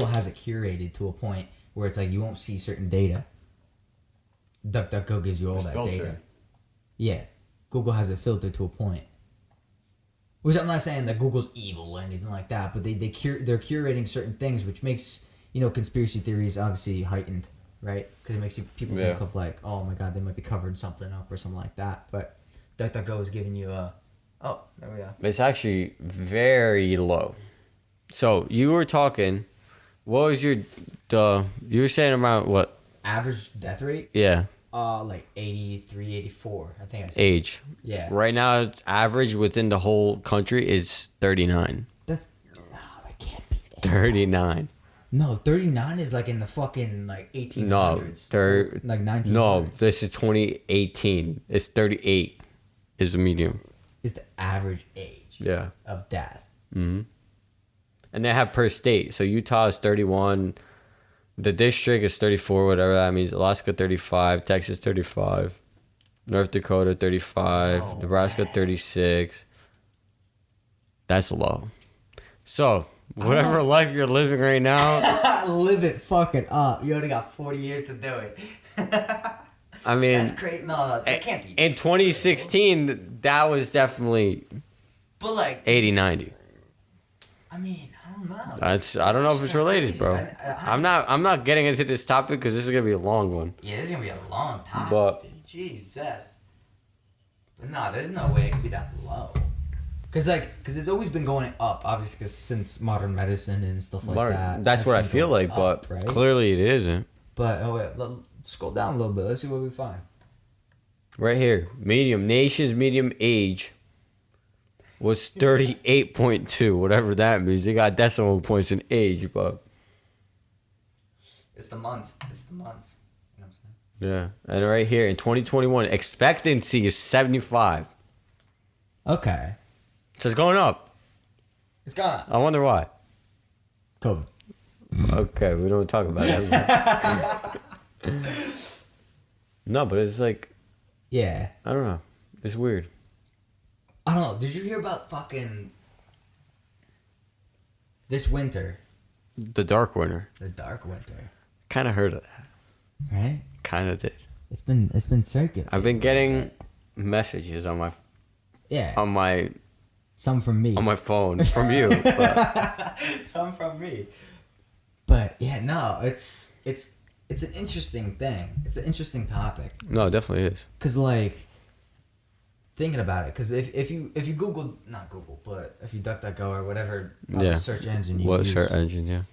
has it curated to a point where it's like you won't see certain data. DuckDuckGo gives you all that data. Yeah, Google has it filtered to a point. Which I'm not saying that Google's evil or anything like that, but they're curating certain things, which makes conspiracy theories obviously heightened, right? Because it makes people think of like, oh my god, they might be covering something up or something like that. But DuckDuckGo is giving you a there we go. It's actually very low. So you were talking. What was you were saying about what? Average death rate? Yeah. Like 83, 84. I think I said. Age. Yeah. Right now, it's average within the whole country is 39. That can't be. 39. No, 39 is like in the fucking like 1800s. No, like 1900s. No, this is 2018. It's 38 is the medium. Is the average age. Yeah. Of death. Mm-hmm. And they have per state. So Utah is 31. The district is 34, whatever that means. Alaska 35, Texas 35, North Dakota 35, Nebraska 36. That's low. So Whatever life you're living right now. Live it fucking up. You only got 40 years to do it. I mean, that's great. No, that can't be. In 2016, that was definitely but like 80, 90. I mean, I don't know. I don't know if it's related, bro. I'm not getting into this topic because this is gonna be a long one. Yeah, this is gonna be a long time. But Jesus. But no, there's no way it could be that low. Cause it's always been going up, obviously, since modern medicine and stuff like that. That's what I feel like, up, but right? clearly it isn't. But scroll down a little bit. Let's see what we find. Right here, nation's medium age was 38.2, whatever that means. They got decimal points in age, but it's the months. You know what I'm saying? yeah. And right here in 2021, expectancy is 75. Okay. So it's going up. It's gone. I wonder why. COVID. Okay, we don't talk about that. No, but it's like, Yeah. I don't know. It's weird. I don't know. Did you hear about fucking this winter? The dark winter. The dark winter. Kind of heard of that. Right? Kind of did. It's been circulating. I've been getting messages on my some from me. on my phone from you. But Some from me. But yeah, no, it's an interesting thing. It's an interesting topic. no, it definitely is. Cause like thinking about it, cause if you Google, not Google, but if you DuckDuckGo or whatever search engine you use, search engine? Yeah.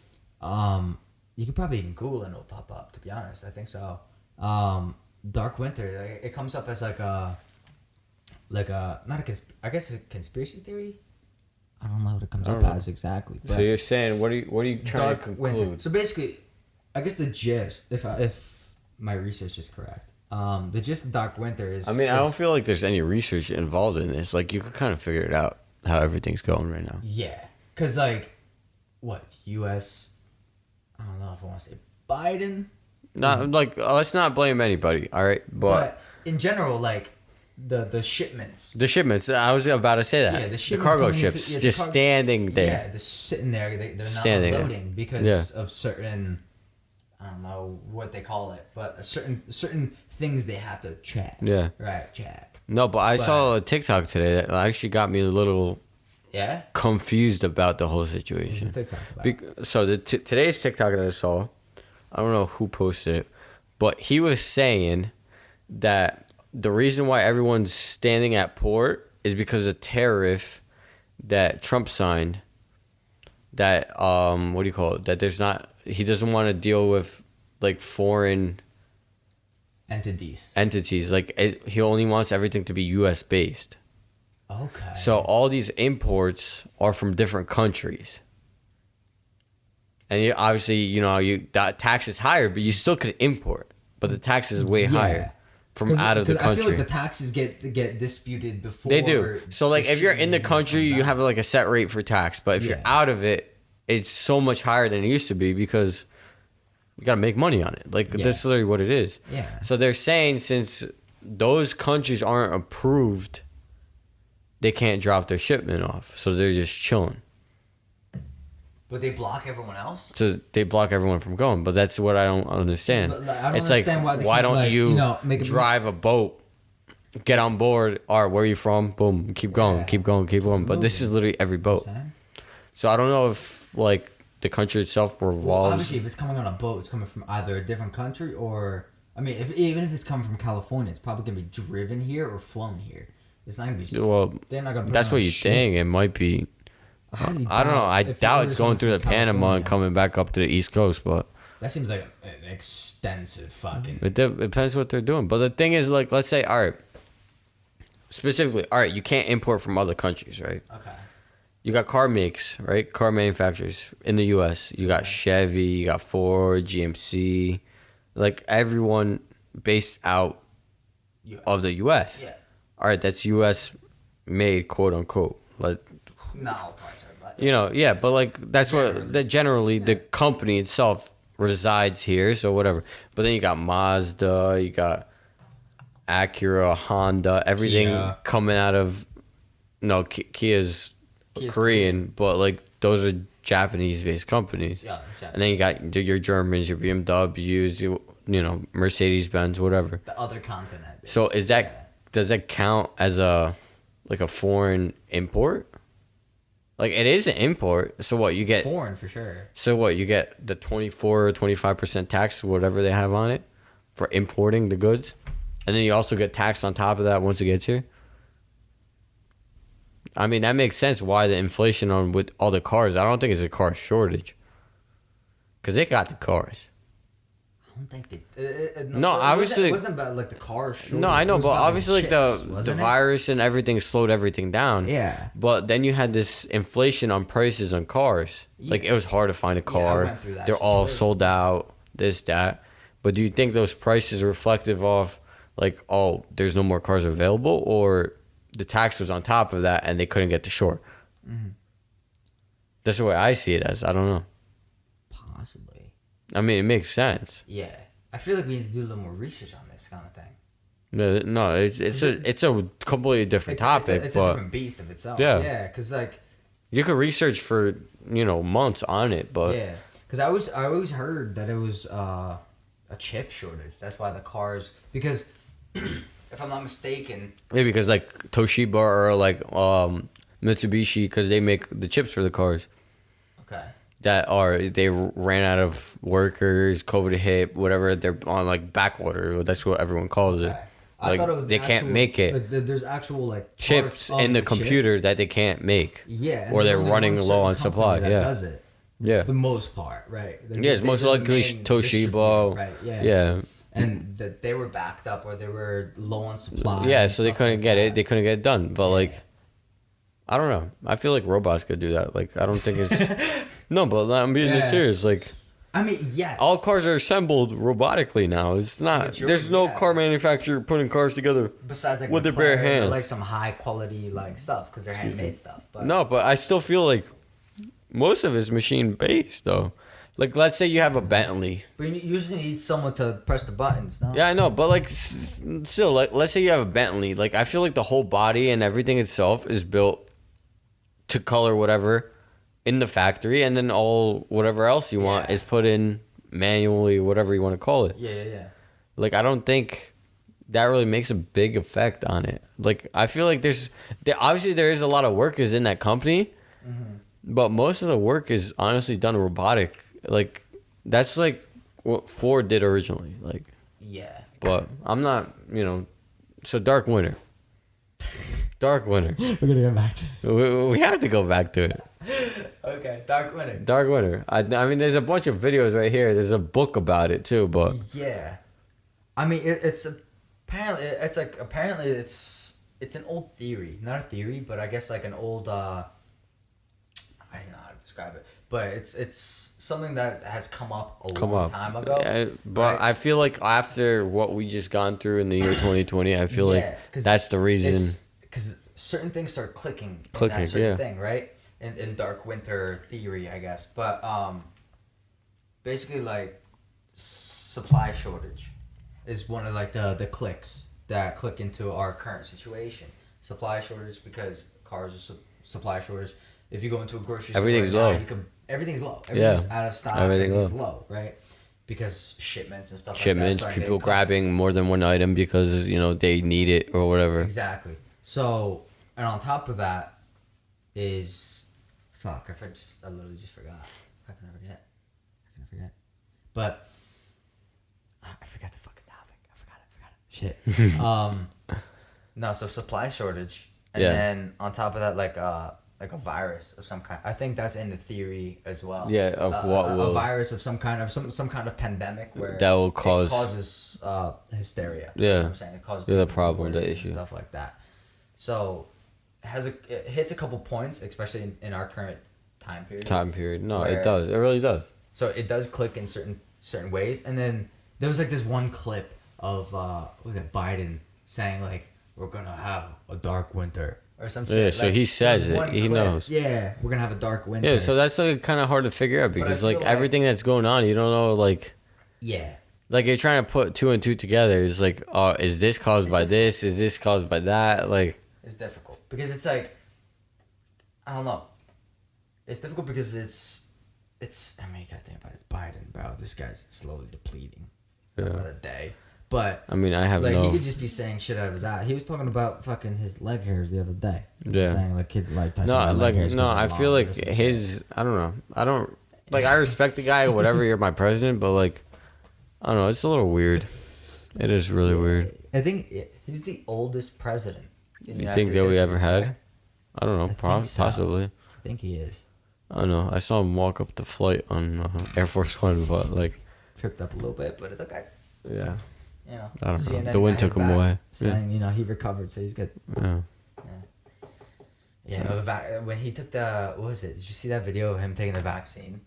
you could probably even Google and it'll pop up. To be honest, I think so. Dark winter, like, it comes up as like a I guess a conspiracy theory. I don't know what it comes up as exactly. So you're saying what are you trying to conclude? Winter. So basically, I guess the gist, if my research is correct, the gist of dark winter is. I mean, I don't feel like there's any research involved in this. Like, you could kind of figure it out how everything's going right now. Yeah, cause like, what U.S. I don't know if I want to say Biden. Not like let's not blame anybody. All right, but in general, like the shipments. the shipments. I was about to say that. Yeah, the cargo ships just standing there. Yeah, they're sitting there. They're not Standing there. unloading because of certain. I don't know what they call it, but certain things they have to check. Yeah. Right, check. No, but I saw a TikTok today that actually got me a little Yeah. confused about the whole situation. TikTok about? So today's TikTok that I saw, I don't know who posted it, but he was saying that the reason why everyone's standing at port is because of tariff that Trump signed. That what do you call it? That there's not. He doesn't want to deal with like foreign entities. Like he only wants everything to be U.S. based. Okay. So all these imports are from different countries. And obviously, that tax is higher, but you still could import. But the tax is way higher from out of the country. I feel like the taxes get disputed before. They do. So like if you're in the country, you have like a set rate for tax. But if you're out of it, it's so much higher than it used to be because you got to make money on it. Like that's literally what it is. Yeah. So they're saying since those countries aren't approved, they can't drop their shipment off. So they're just chilling. But they block everyone else? So they block everyone from going. But that's what I don't understand. But, I don't understand why don't you drive a boat, get on board, all right, where are you from? Boom, keep going. But this is literally every boat. So I don't know if like the country itself revolves. Well, obviously, if it's coming on a boat, it's coming from either a different country or... I mean, even if it's coming from California, it's probably going to be driven here or flown here. It's not going to be... Well, they're not gonna that's what you think. It might be... I don't know. I doubt it's going through the Panama and coming back up to the East Coast, but... That seems like an extensive fucking... It depends what they're doing. But the thing is, like, let's say, all right, specifically, all right, you can't import from other countries, right? Okay. You got car makes, right? Car manufacturers in the U.S. You got Chevy, you got Ford, GMC, like everyone based out of the U.S. Yeah. All right, that's U.S. made, quote unquote. Like, not all parts are, but but like that's what generally the company itself resides here, so whatever. But then you got Mazda, you got Acura, Honda, everything coming out of Kia's Kia's Korean, but like those are Japanese-based companies. Yeah, exactly. And then you got your Germans, your BMWs, you know, Mercedes-Benz, whatever. The other continent. So is that does that count as a foreign import? Like it is an import. So what you get? Foreign for sure. So what you get the 24 or 25% tax, whatever they have on it, for importing the goods, and then you also get taxed on top of that once it gets here. I mean that makes sense. Why the inflation on with all the cars? I don't think it's a car shortage. Cause they got the cars. I don't think they. No, obviously- it wasn't about like the car. No, I know, but obviously like the wasn't it? virus and everything slowed everything down. Yeah. But then you had this inflation on prices on cars. Like it was hard to find a Yeah, I car. went through that They're all situation. sold out. This that. But do you think those prices are reflective of like, oh, there's no more cars available, or the tax was on top of that and they couldn't get the short? Mm-hmm. That's the way I see it as. I don't know. Possibly. I mean, it makes sense. Yeah. I feel like we need to do a little more research on this kind of thing. No, it's a completely different topic, It's but a different beast of itself. Yeah. Yeah, because like. you could research for months on it, but Yeah, because I always heard that it was a chip shortage. That's why the cars, because if I'm not mistaken, yeah, because like Toshiba or like Mitsubishi, because they make the chips for the cars okay, they ran out of workers, COVID hit, whatever, they're on like back order. That's what everyone calls it. okay. I Like thought it was they can't make it. Like, there's actual like Chips parts of in the chip. computer that they can't make. Yeah, and or there's they're only running one low on certain supply. company that Yeah, does it. yeah. For the most part, right? Yeah, it's most they're the likely main Toshiba. distributor, right? Yeah, Yeah. and that they were backed up or they were low on supply. Yeah, and so they stuff couldn't like get it. that. They couldn't get it done. But Yeah. like, I don't know. I feel like robots could do that. Like, I don't think it's no, but I'm being Yeah. serious. Like, I mean, yes. all cars are assembled robotically now. It's not. But you're- There's no yeah. car manufacturer putting cars together. Besides like with their bare McLaren or, hands. like some high quality like stuff because they're handmade stuff. But No, but I still feel like most of it's machine based though. Like, let's say you have a Bentley. But you usually need someone to press the buttons, no? Yeah, I know, but like, still, like, let's say you have a Bentley. Like, I feel like the whole body and everything itself is built to color whatever in the factory, and then all whatever else you want Yeah. is put in manually, whatever you want to call it. Yeah. Like, I don't think that really makes a big effect on it. Like, I feel like obviously there is a lot of workers in that company, but most of the work is honestly done robotic. Like, that's like what Ford did originally. Like, Yeah. but I'm not, so Dark Winter. Dark Winter. We're gonna go back to this. We have to go back to it. Okay, Dark Winter. Dark Winter. I mean, there's a bunch of videos right here. There's a book about it too, but Yeah. I mean, it's apparently it's an old theory, not a theory, but I guess like an old I don't know how to describe it, but it's something that has come up a long time ago. But right? I feel like after what we just gone through in the year 2020, I feel like 'cause that's the reason. Because certain things start clicking. In Clicking, that certain yeah. thing, right? In Dark Winter theory, I guess. But basically, like supply shortage is one of like the clicks that click into our current situation. Supply shortage because cars are supply shortage. If you go into a grocery store, Everything's right now, low. everything's low. Everything's out of stock. Everything Everything's low, right? Because shipments and stuff Shipments, like that. people grabbing more than one item because they need it or whatever. Exactly. So, and on top of that is, I literally just forgot. How can I forget? But I forgot the fucking topic. I forgot it. Shit. No, so supply shortage, and Yeah. then on top of that, like a virus of some kind. I think that's in the theory as well. Yeah, of what a will virus of some kind of some kind of pandemic where that will it cause causes hysteria. Yeah. You know what I'm saying? It causes Yeah, the people problem, the worried issue. and stuff like that. So it hits a couple points, especially in our current time period. No, Where- it does. It really does. So it does click in certain ways, and then there was like this one clip of what was it, Biden saying like we're gonna have a dark winter or some shit. Yeah, so Like, he there says was it. one He clip, knows. Yeah, we're gonna have a dark winter. Yeah, so that's like kind of hard to figure out But I because feel like like- everything that's going on, you don't know like yeah. like you're trying to put two and two together. It's like, oh, is this caused by this? Is this caused by that? Like, It's difficult because it's like I don't know. It's difficult because it's. I mean, you gotta think about it. It's Biden, bro. This guy's slowly depleting. By the day. But I mean, I have like no. he could just be saying shit out of his eye. He was talking about fucking his leg hairs the other day. Yeah. Saying like kids like touching No, their leg like hairs 'cause no. they're I feel long like or some shit. his. I don't know. I don't like. I respect the guy. Whatever. You're my president, but like, I don't know. It's a little weird. It is really weird. I think he's the oldest president. In You United think States that we history, ever had? right? I don't know. I think so. Possibly. I think he is. I don't know. I saw him walk up the flight on Air Force One, but like, Tripped up a little bit, but it's okay. yeah. You know, I don't know. CNN The wind got his took him back, away. Saying, you know, he recovered, so he's good. Yeah. Yeah, no, when he took the, what was it? Did you see that video of him taking the vaccine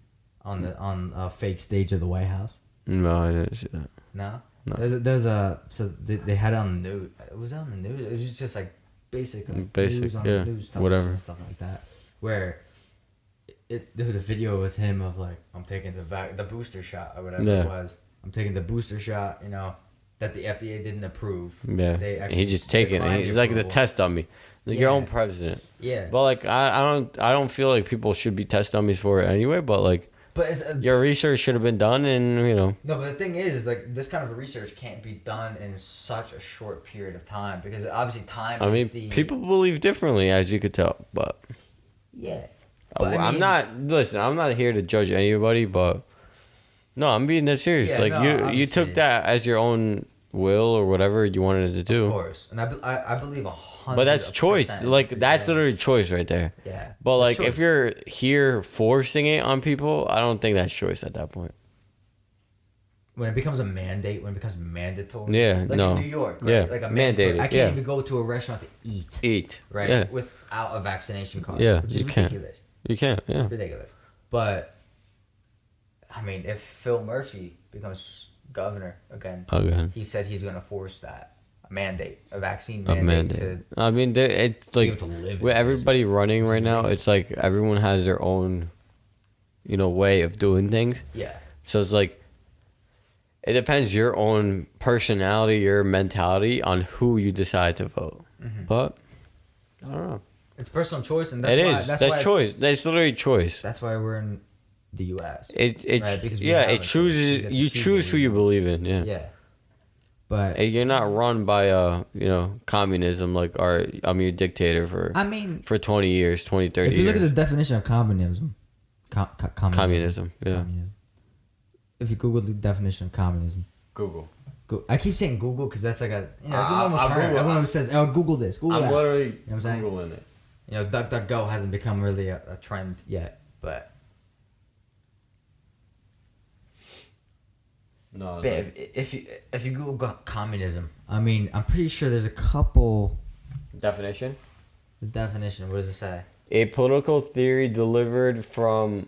on a fake stage of the White House? No, I didn't see that. No? No. So they had it on the news. Was it on the news? It was just like basically Basic, news on yeah, the news stuff whatever. and stuff like that. Where the video was him of like, I'm taking the booster shot or whatever Yeah. it was. I'm taking the booster shot, you know, that the FDA didn't approve. Yeah. They actually He just taking declined it. He's the like the approval. test dummy. Like your Yeah. own president. Yeah. But like I don't feel like people should be test dummies for it anyway, but like But it's, your research should have been done and you know. no, but the thing is, like, this kind of research can't be done in such a short period of time because obviously time I is mean, the people believe differently as you could tell, but yeah. But, I I'm mean- not listen, I'm not here to judge anybody, but no, I'm being that serious. Yeah, like no, you obviously. took that as your own will or whatever you wanted to do. Of course, and I believe 100%. But that's choice. Like that's yeah. literally choice right there. Yeah. But like That's if choice. you're here forcing it on people, I don't think that's choice at that point. When it becomes a mandate, when it becomes mandatory. Yeah, like no. in New York, right? Yeah, Like a mandated, mandatory. I can't yeah. even go to a restaurant to eat, Eat. right? Yeah. Without a vaccination card. Yeah, which is you can't. ridiculous. You can't. Yeah. It's ridiculous. But I mean, if Phil Murphy becomes governor again, he said he's gonna force that a vaccine A mandate. mandate. To I mean, it's be like able to live with in everybody running Which right is now. ridiculous. It's like everyone has their own, way of doing things. yeah. So it's like it depends your own personality, your mentality on who you decide to vote. Mm-hmm. But I don't know. It's personal choice, and that's It why, is. That's That's why choice. It's, That's literally choice. that's why we're in the U.S. It Right, because we yeah. have It a choice. chooses. You get to You choose choose what who you you believe in. Yeah. Yeah. But Hey, you're not run by communism like I'm your dictator for I mean, 20 years, 20, 30 if you years. look at the definition of communism, Communism, yeah. communism. If you Google the definition of communism, Google. I keep saying Google because that's like that's a I'll normal term. Google it. Everyone says, "Oh, Google this, Google that." literally You know what I'm saying? Googling it. You know, DuckDuckGo hasn't become really a trend yet, but No. if you Google communism, I mean, I'm pretty sure there's a couple. Definition. The definition. What does it say? A political theory delivered from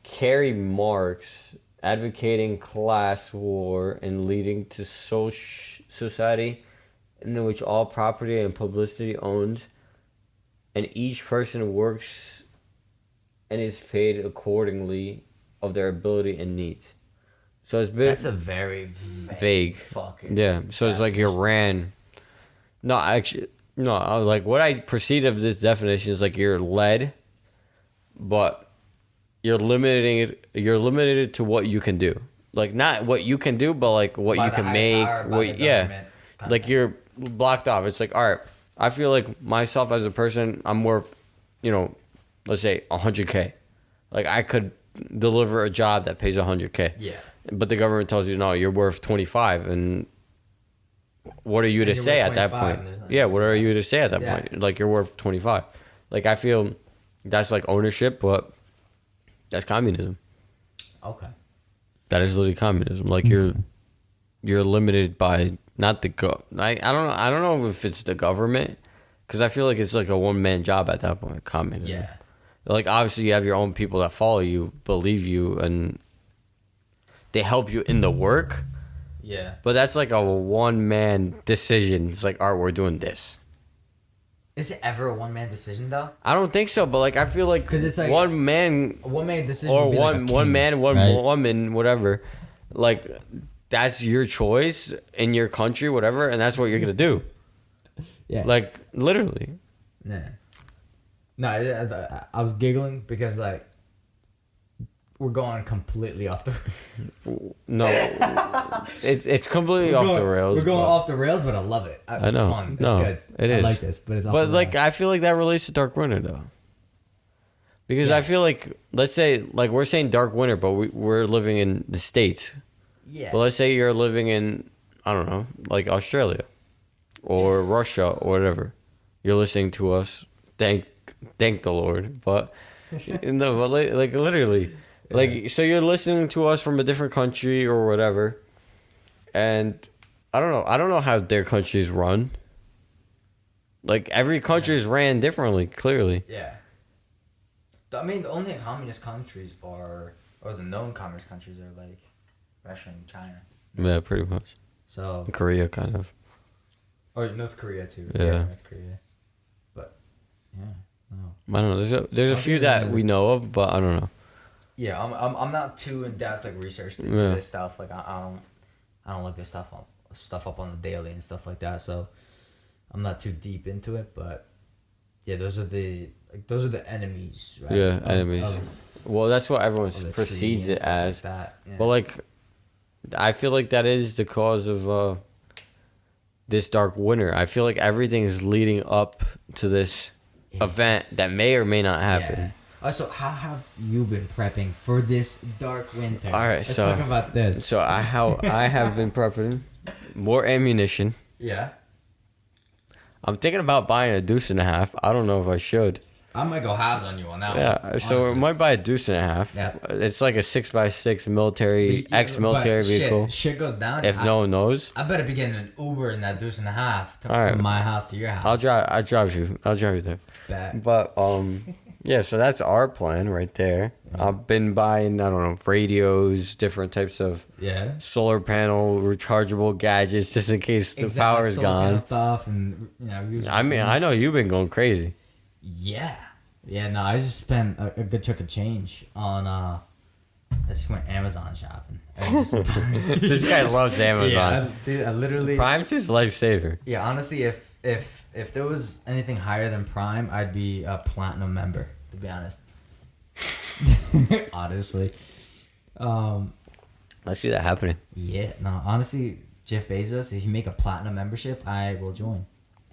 Karl Marx advocating class war and leading to society in which all property and publicity owned and each person works and is paid accordingly of their ability and needs. So it's been That's a very vague. fucking Yeah, so it's like you're ran. No, actually, no. I was like, what I perceive of this definition is like you're led, but you're limiting it. You're limited to what you can do. Like not what you can do, but like what By you the can higher make. power, by What the yeah, government kind of like thing. you're blocked off. It's like all right. I feel like myself as a person, I'm worth, let's say 100K. Like I could deliver a job that pays 100K. Yeah. But the government tells you no, you're worth 25, and what are you to you're say worth at that 25 and point? there's nothing Yeah, to what do are about you to say at that Yeah. point? Like you're worth 25. Like I feel that's like ownership, but that's communism. Okay. That is literally communism. Like you're limited by not the I don't know if it's the government, because I feel like it's like a one man job at that point. Communism. Yeah. Like obviously you have your own people that follow you, believe you, and they help you in the work. Yeah. But that's like a one man decision. It's like, all right, we're doing this. Is it ever a one man decision though? I don't think so, but like I feel like 'Cause it's like- one man A one man decision. or would be like a one king, man, one right? woman, whatever. Like that's your choice in your country, whatever, and that's what you're gonna do. Yeah. Like literally. Nah. No, I was giggling because like we're going completely off the. No, it's completely off the rails. We're going but- off the rails, but I love it. It's know. fun. It's No, good. it I is. like this, but it's off But the like, rails. I feel like that relates to Dark Winter though. Because I feel Yes. like, let's say, like we're saying Dark Winter, but we're living in the States. Yeah. But let's say you're living in, I don't know, like Australia or Russia or whatever. You're listening to us. Thank the Lord. But no, but like literally, like so you're listening to us from a different country or whatever, and I don't know how their countries run. Like every country is ran differently, clearly. Yeah. I mean, the only communist countries or the known communist countries are like Russia and China. Yeah, pretty much. So Korea, kind of. or North Korea too. Yeah. North Korea. But yeah, no. I don't know. There's a few that we know of, but I don't know. Yeah, I'm not too in depth like researching into Yeah. this stuff. Like I don't look this stuff up on the daily and stuff like that. So I'm not too deep into it, but yeah, those are the enemies, right? Yeah, enemies. Well, that's what everyone of the precedes treaty and it stuff as. Like that. Yeah. But like, I feel like that is the cause of this Dark Winter. I feel like everything is leading up to this event that may or may not happen. Yeah. So how have you been prepping for this dark winter? All right, Let's so- talk about this. So I have been prepping more ammunition. Yeah. I'm thinking about buying a deuce and a half. I don't know if I should. I might go halves on you on that Yeah, one. so we honestly. might buy a deuce and a half. Yeah. It's like a 6x6 military, But ex-military vehicle. Shit goes down. If no one knows, I better be getting an Uber in that deuce and a half All right. from my house to your house. I'll drive you there. Bet. But yeah, so that's our plan right there. I've been buying, I don't know, radios, different types of Yeah. solar panel rechargeable gadgets just in case the Exactly, power is solar panel gone. stuff and I mean, I know you've been going crazy. Yeah. Yeah, no, I just spent a good chunk of change on I just went Amazon shopping. And just, This guy loves Amazon. yeah, dude, I literally Prime's his lifesaver. Yeah, honestly, if there was anything higher than Prime, I'd be a platinum member, to be honest. Honestly. I see that happening. Yeah, no, honestly, Jeff Bezos, if you make a platinum membership, I will join.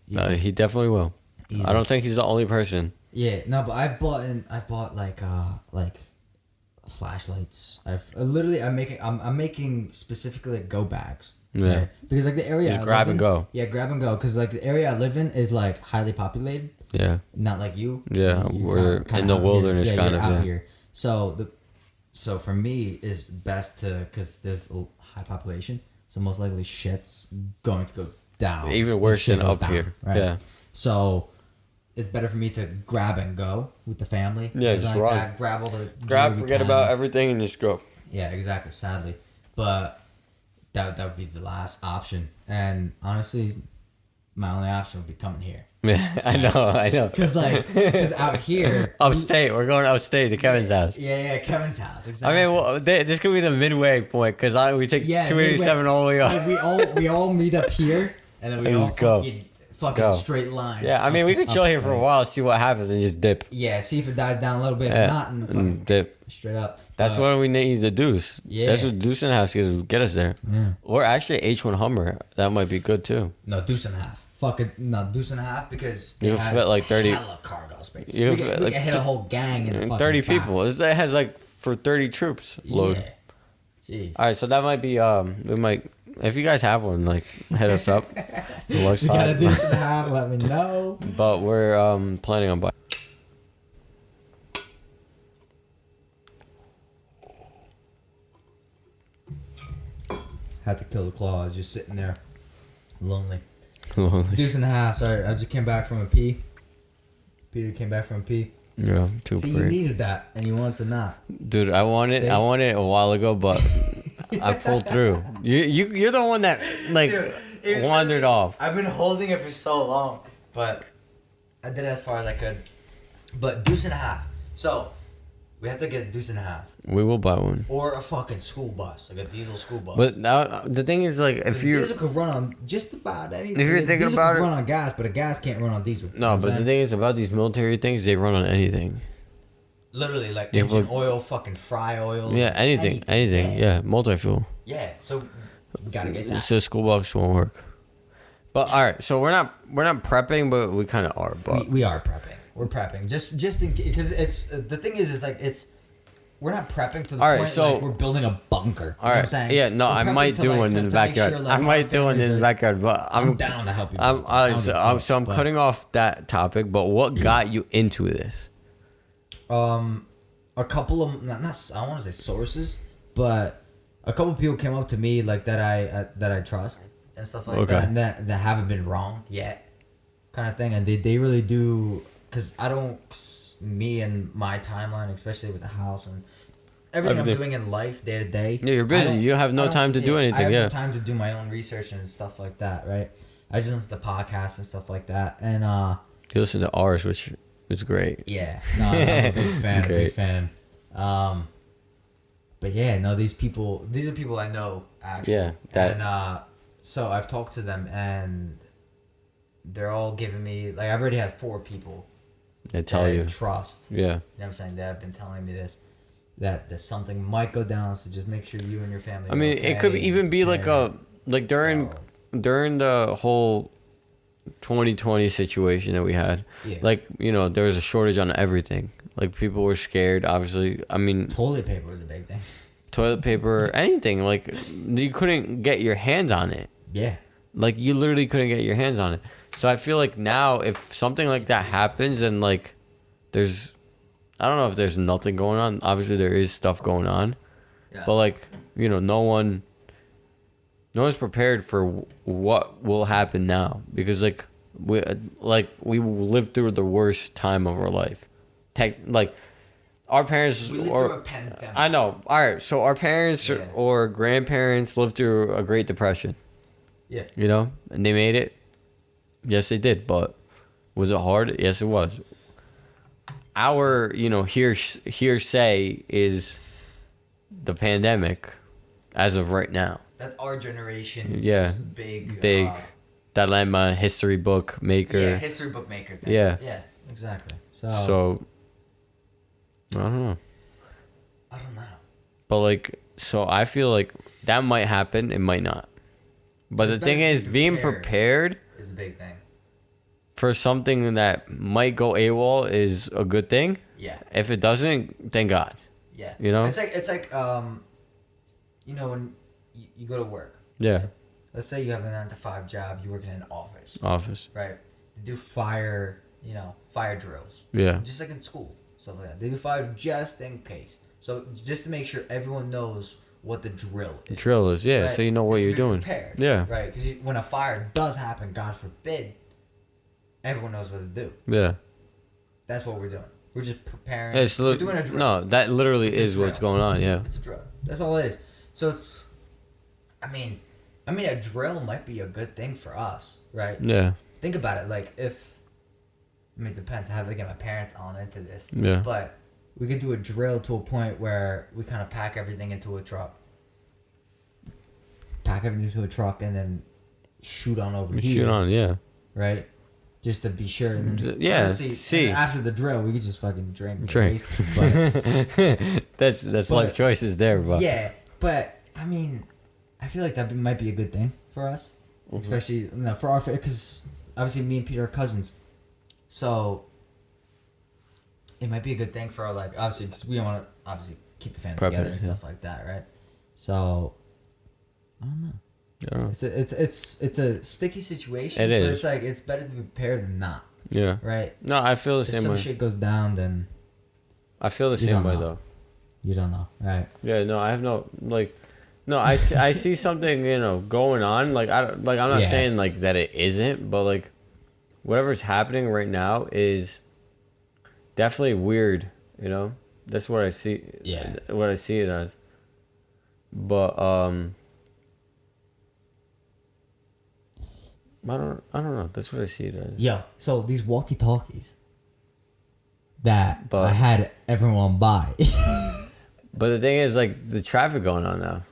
He definitely will. Easy. I don't think he's the only person. Yeah, no, but I've bought like flashlights. I'm making specifically like go bags. Yeah. Right? Because like the area Just I grab live and in- go. Yeah, grab and go. Because like the area I live in is like highly populated. Yeah. Not like you. Yeah, You're we're in the out wilderness here. kind you're of, out yeah. here. So for me, it's best to because there's a high population. So most likely shit's going to go down. Even worse Shit than goes up down, here. right? Yeah. So it's better for me to grab and go with the family. Yeah, Everything just like run. that, grab all the gear Grab, we forget can. about everything, and just go. Yeah, exactly. Sadly, but that would be the last option. And honestly, my only option would be coming here. Yeah, I know. Cause out here, Upstate, we're going upstate to Kevin's house. yeah, Kevin's house. I Exactly. mean, well, this could be the midway point because we take 287 all the way up. Like, we all meet up here, and then we And all just go. fucking Go. straight line. Yeah, I mean, we could chill here for a while, see what happens, and just dip. Yeah, see if it dies down a little bit. If Yeah, not, and fucking and dip. straight up. That's what we need the deuce. Yeah. That's what deuce and a half is get us there. Yeah. Or actually H1 Hummer. That might be good too. No, deuce and a half. Fuck it, no, deuce and a half because You it can has fit, like, 30 hella cargo space. You We can can, fit, we like, can hit a whole gang in the And fucking 30 back. people. It has like for 30 troops load. Yeah. Jeez. All right, so that might be we might if you guys have one, like hit us up. The west You got a side. deuce and a half. Let me know. But we're planning on buying. Had to kill the claw. I was just sitting there, lonely. Lonely. Deuce and a half. Sorry, I just came back from a pee. Peter came back from a pee. Yeah, too See, you great. needed that, and you wanted to not. Dude, I wanted See? a while ago, but I pulled through. You're the one that like Dude, it was wandered literally- off. I've been holding it for so long, but I did it as far as I could. But deuce and a half. So, We have to get a deuce and a half. We will buy one. Or a fucking school bus, like a diesel school bus. But now, the thing is, like, if you diesel could run on just about anything. If you're thinking diesel about could it- run on gas, but a gas can't run on diesel. no, but the thing is about these military things, they run on anything. Literally, like Yeah, engine but- oil, fucking fry oil. Yeah, anything. Yeah, multi-fuel. Yeah, so we gotta get that. So school bus won't work. But all right, so we're not prepping, but we kind of are. But We are prepping. We're prepping just in because it's the thing is like it's we're not prepping to the All right, point so- like we're building a bunker. all You know what right, I'm saying? yeah, no, We're I prepping might to, do like, one to- in the to make backyard. sure, like, I our might do one in families the are- backyard, but I'm down to help you. I'm I don't give a fuck, so I'm but- cutting off that topic. But what got you into this? A couple of not I don't want to say sources, but a couple of people came up to me like that I trust and stuff like Okay. that, and that haven't been wrong yet, kind of thing, and they really do because I don't me and my timeline, especially with the house and everything I'm Everything. doing in life day to day. Yeah, you're busy. I don't- You have no I don't- time to do I anything, have yeah. no time to do my own research and stuff like that, right? I just listen to podcasts and stuff like that, and You listen to ours, which is great. yeah, no, I'm a big fan. Great. Big fan. But yeah, no, these are people I know actually. Yeah, that- and so I've talked to them and they're all giving me like I've already had 4 people They tell that I you. trust. Yeah. You know what I'm saying? They have been telling me this. That something might go down, so just make sure you and your family. I mean, it could even be like during the whole 2020 situation that we had. Yeah. Like, you know, there was a shortage on everything. Like, people were scared, obviously. I mean, toilet paper was a big thing. toilet paper, anything. Like, you couldn't get your hands on it. Yeah. Like, you literally couldn't get your hands on it. So I feel like now, if something like that happens and, like, there's... I don't know if there's nothing going on. Obviously, there is stuff going on. Yeah. But, like, you know, no one's prepared for what will happen now. Because, like, we lived through the worst time of our life. Our parents... We lived through a pandemic. I know. All right, so our parents Yeah. or grandparents lived through a Great Depression. Yeah. You know? And they made it. Yes, they did. But was it hard? Yes, it was. Our, you know, hearsay is the pandemic as of right now. That's our generation's Yeah. big. Dilemma, history book maker. Yeah, history book maker thing. Yeah. Yeah, exactly. So, I don't know. I don't know. But, like, so I feel like that might happen. It might not. But the It's thing better is, to be being prepared. prepared Is a big thing. for something that might go AWOL is a good thing. Yeah. If it doesn't, thank God. Yeah. You know? It's like you know when you go to work. Yeah. Let's say you have a 9 to 5 job. You work in an office, Office. right? They do fire drills. Yeah. Just like in school, stuff like that. They do fire just in case. So just to make sure everyone knows what the drill is. Drill is, yeah, right? so you know what Just to you're be doing. Prepared, Yeah. Right, because when a fire does happen, God forbid, everyone knows what to do. Yeah. That's what we're doing. We're just preparing. It's we're doing a drill. No, that literally It's a is what's drill. going on, yeah. It's a drill. That's all it is. So it's, I mean, a drill might be a good thing for us, right? Yeah. Think about it. Like if, it depends. I have to get my parents on into this. Yeah. But we could do a drill to a point where we kind of pack everything into a truck. Pack everything into a truck and then shoot on over here. Shoot on, yeah. Right? Just to be sure. And then Yeah, honestly, see. and after the drill, we could just fucking drink. and Drink. waste it. But that's But- life choices there, but yeah, but I feel like that might be a good thing for us, Mm-hmm. especially for our because obviously me and Peter are cousins, so it might be a good thing for our obviously because we want to obviously keep the family Prep together it, and yeah. stuff like that, right? So I don't know. I don't know. It's a sticky situation. It but is. it's like it's better to be prepared than not, Yeah. right? No, I feel the If same some way. shit goes down, then I feel the You same don't way know. though. you don't know, right? Yeah, no, I have no I see something, you know, going on. I'm not Yeah. saying like that it isn't, but like whatever's happening right now is definitely weird, you know? That's what I see. Yeah. What I see it as. But I don't know. That's what I see it as. Yo, so these walkie talkies. that But- I had everyone buy. But the thing is, like, the traffic going on now.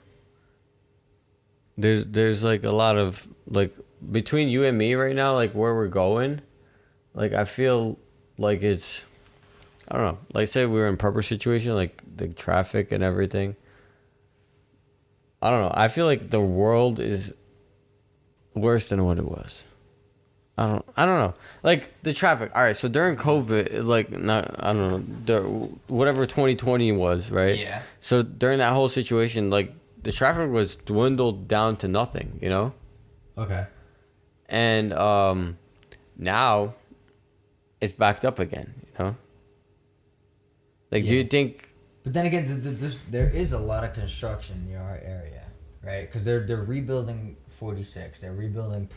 There's like a lot of like between you and me right now, like where we're going, like I feel like it's, I don't know. Like say we were in proper situation, like the traffic and everything. I don't know. I feel like the world is worse than what it was. I don't know. Like the traffic. All right, so during COVID, like not I don't know, whatever 2020 was, right? Yeah. So during that whole situation, like the traffic was dwindled down to nothing, you know? Okay. And now it's backed up again, you know? Like do you Yeah. think But then again, there is a lot of construction near our area, right? Because they're rebuilding 46. They're rebuilding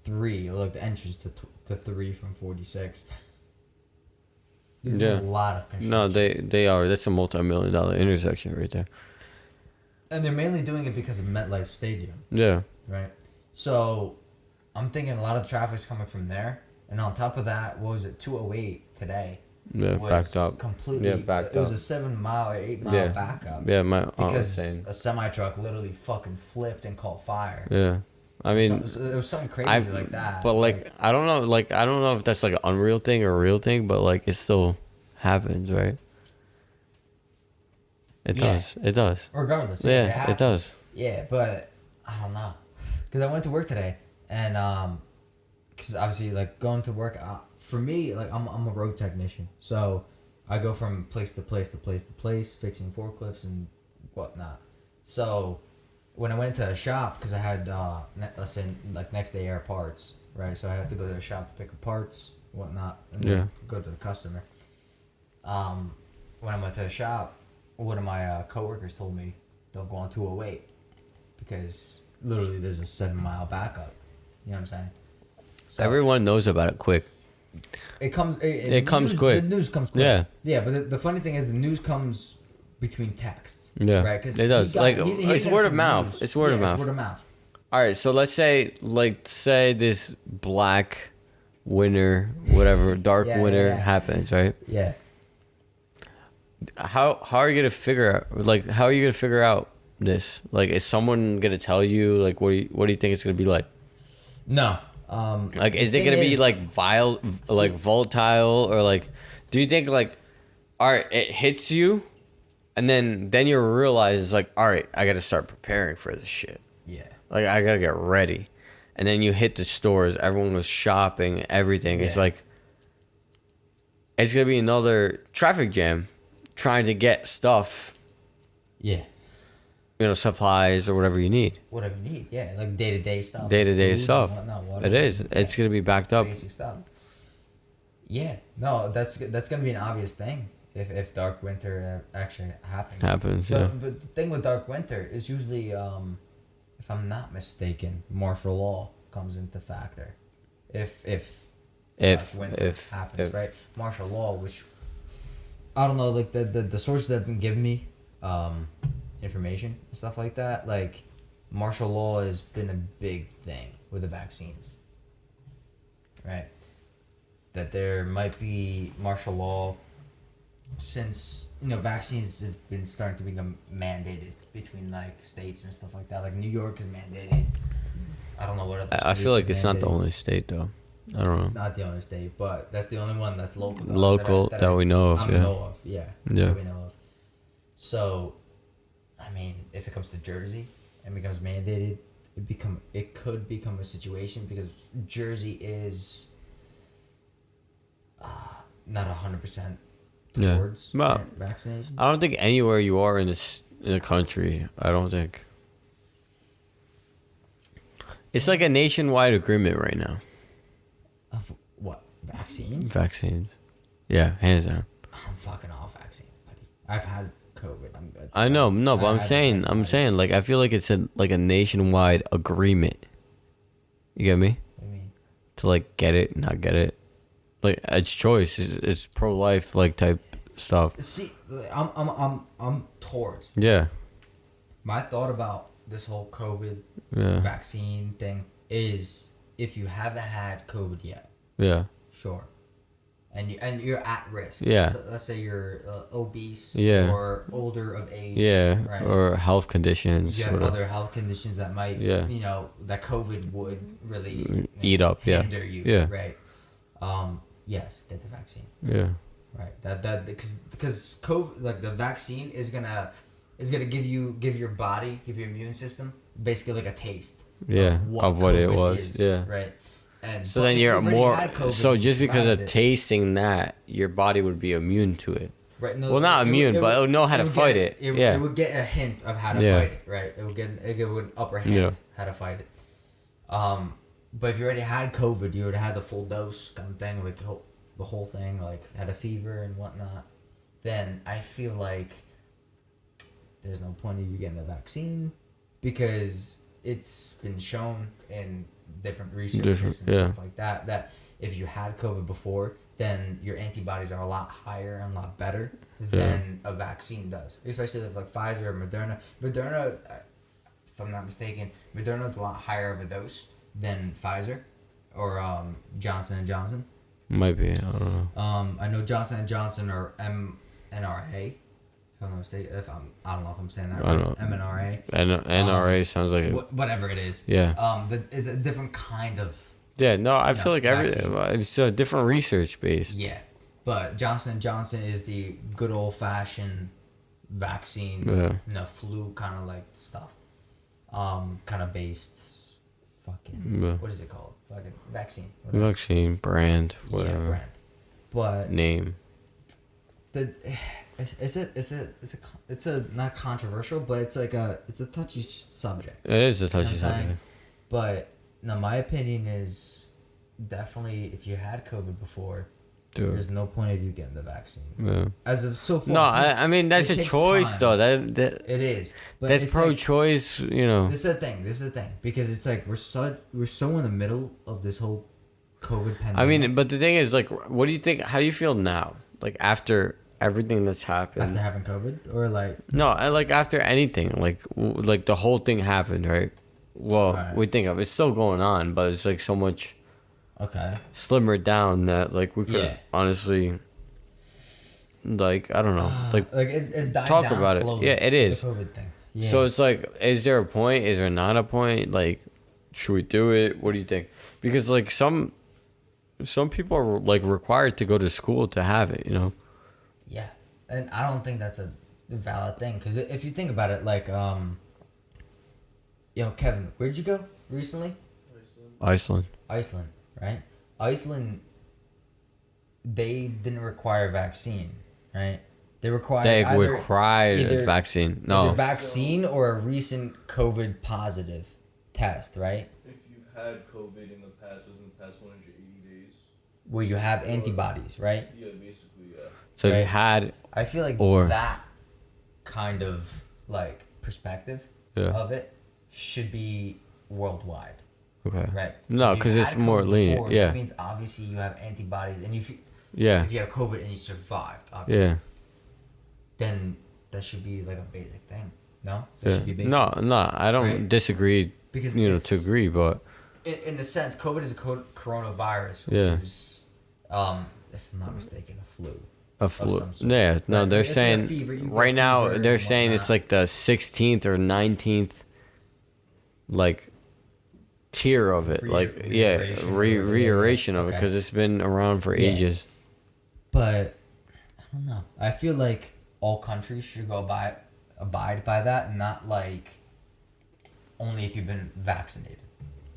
3, or like the entrance to 3 from 46. There's Yeah. a lot of construction. no, they are. That's a multi-million-dollar intersection right there. And they're mainly doing it because of MetLife Stadium, Yeah. right? So I'm thinking a lot of traffic's coming from there. And on top of that, what was it, 208 today? Yeah, Was backed up. completely. Yeah, backed It was up. a 7-mile or 8-mile Yeah. backup. Yeah, my aunt was Because saying. a semi truck literally fucking flipped and caught fire. Yeah. I mean, So it was something crazy like that. But like I don't know, like I don't know if that's like an unreal thing or a real thing, but like it still happens, right? It Yeah. does. It does. regardless, Yeah, it happened. does. Yeah, but I don't know, because I went to work today, and because obviously like going to work for me, like I'm a road technician, so I go from place to place to place to place, fixing forklifts and whatnot. So when I went to a shop, because I had let's say like next day air parts, right? So I have to go to the shop to pick up parts, whatnot, and then Yeah. go to the customer. When I went to the shop, one of my coworkers told me, "Don't go on 208 because literally there's a 7-mile backup." You know what I'm saying? So Everyone knows about it quick. it comes. It comes news, quick. The news comes quick. Yeah. Yeah, but the funny thing is the news comes between texts. Yeah. Right. Because It does. Like, it's word of mouth. It's word of mouth. It's word of mouth. All right, so let's say this black winter, whatever, dark Yeah, winter yeah. happens, right? Yeah. How are you gonna figure out this? Like, is someone gonna tell you like what do you think it's gonna be like? No. Like, is it thing gonna be is- like volatile, or like, do you think like, all right, it hits you, and then you realize like, all right, I gotta start preparing for this shit. Yeah. Like, I gotta get ready, and then you hit the stores. Everyone was shopping, everything. It's Yeah. like, it's gonna be another traffic jam, trying to get stuff, Yeah. supplies or whatever you need. Whatever you need. Yeah, like day-to-day stuff. Day-to-day Food and stuff. whatnot, water. It is. Yeah. It's gonna be backed up. Basic stuff. Yeah, no, that's gonna be an obvious thing if Dark Winter actually happens. Happens, but, yeah. But the thing with Dark Winter is usually, if I'm not mistaken, martial law comes into factor. If Dark Winter happens, right? Martial law, which I don't know, like the sources that have been giving me, information and stuff like that, like martial law has been a big thing with the vaccines, right? That there might be martial law since vaccines have been starting to become mandated between like states and stuff like that. Like New York is mandated. I don't know what other I states feel like are it's not the mandating. only state though. I don't It's know. not the only state, but that's the only one that's local. to us Local that we know of, I yeah. know of, yeah. Yeah. That we know of. So, I mean, if it comes to Jersey and becomes mandated, it could become a situation because Jersey is not 100% Yeah. towards Well, vaccinations. I don't think anywhere you are in the country, I don't think. It's like a nationwide agreement right now. Of what? Vaccines? Vaccines. Yeah, hands down. I'm fucking off vaccines, buddy. I've had COVID. I'm good. I know, no, but I I'm had saying, antibodies. like, I feel like it's a nationwide agreement. You get me? What do you mean? To like get it, not get it. Like, it's choice. It's pro life like type stuff. See, I'm towards. Yeah, My thought about this whole COVID yeah, vaccine thing is if you haven't had COVID yet, yeah, sure. and you're at risk. Yeah. So let's say you're obese. Yeah. Or older of age. Yeah. Right? Or health conditions. You have whatever. other health conditions that might, Yeah. that COVID would really Eat up. Yeah. hinder you. Yeah. Right. Yes, get the vaccine. Yeah. Right. That because COVID, like the vaccine is gonna give your body, give your immune system basically like a taste. Yeah. Of what it COVID was. is, Yeah. Right. And So but then if you're you've already more. had COVID So and you just because of survived it- tasting that, your body would be immune to it. Right. No, Well, not immune, but it would know how to would fight get- it. Yeah. It would get a hint of how to Yeah. fight it. Right. It would an upper hand Yeah. how to fight it. But if you already had COVID, you already had the full dose kind of thing, like the whole thing, like had a fever and whatnot. Then I feel like there's no point of you getting the vaccine because it's been shown in different researches and stuff like that if you had COVID before, then your antibodies are a lot higher and a lot better than a vaccine does, especially like Pfizer or Moderna. Moderna, if I'm not mistaken, Moderna is a lot higher of a dose than Pfizer or Johnson & Johnson. Might be. I don't know. I know Johnson & Johnson or mRNA. If I'm not mistaken, I don't know if I'm saying that I right. don't know. mRNA. NRA sounds like Whatever it is. Yeah. It's a different kind of. Yeah, no, I feel like vaccine. it's a different research base. Yeah, but Johnson & Johnson is the good old fashioned vaccine. Yeah. Flu kind of like stuff. Kind of based. Fucking. Yeah. What is it called? Fucking vaccine. Whatever. Vaccine, brand, whatever. Yeah, brand. But Name. It's a not controversial, but it's a touchy subject. It is a touchy You know what I'm subject. But no, my opinion is definitely if you had COVID before, Do there's it. no point of you getting the vaccine. Yeah. As of so far. No, I mean that's it a takes choice time. though. That It is. But that's it's like- pro-choice. You know. This is the thing because it's like we're so in the middle of this whole COVID pandemic. I mean, but the thing is, like, what do you think? How do you feel now? Like after everything that's happened. after having COVID or like No, like after anything, like the whole thing happened, right? Well, Right. we think of it's still going on, but it's like so much okay. slimmer down that like we could Yeah. honestly, like I don't know, like it's dying talk down about it. slowly, Yeah, it is. the COVID thing. Yeah. So it's like, is there a point? Is there not a point? Like, should we do it? What do you think? Because like some people are like required to go to school to have it, you know? Yeah, and I don't think that's a valid thing because if you think about it, like Kevin, where'd you go recently? Iceland. Iceland, right? Iceland, they didn't require a vaccine, right? They required They either required a either- vaccine. either No. vaccine or a recent COVID positive test, right? If you've had COVID in the past, within the past 180 days. Where you have antibodies, right? Yeah, basically, yeah. So if you Right. had, I feel like Or- that kind of like perspective yeah, of it should be worldwide, okay. right? No, If 'cause you've it's had more COVID lenient, before, yeah. That means obviously you have antibodies, and if Yeah, you have COVID and you survived, obviously, yeah, then that should be like a basic thing. No, that yeah. should be basic. No, I don't Right? disagree, Because to it's- agree, but In the sense, COVID is a coronavirus, which Yeah. is, if I'm not mistaken, a flu. a flu. some sort. Yeah, no, Right, they're it's like a saying, fever, you get right now, fever they're and saying it's whatnot. like the 16th or 19th, like, tier of it. Like, yeah, Reiteration or whatever, reiteration of it, okay. because it's been around for Yeah. ages. But I don't know. I feel like all countries should go abide by that, and not like only if you've been vaccinated,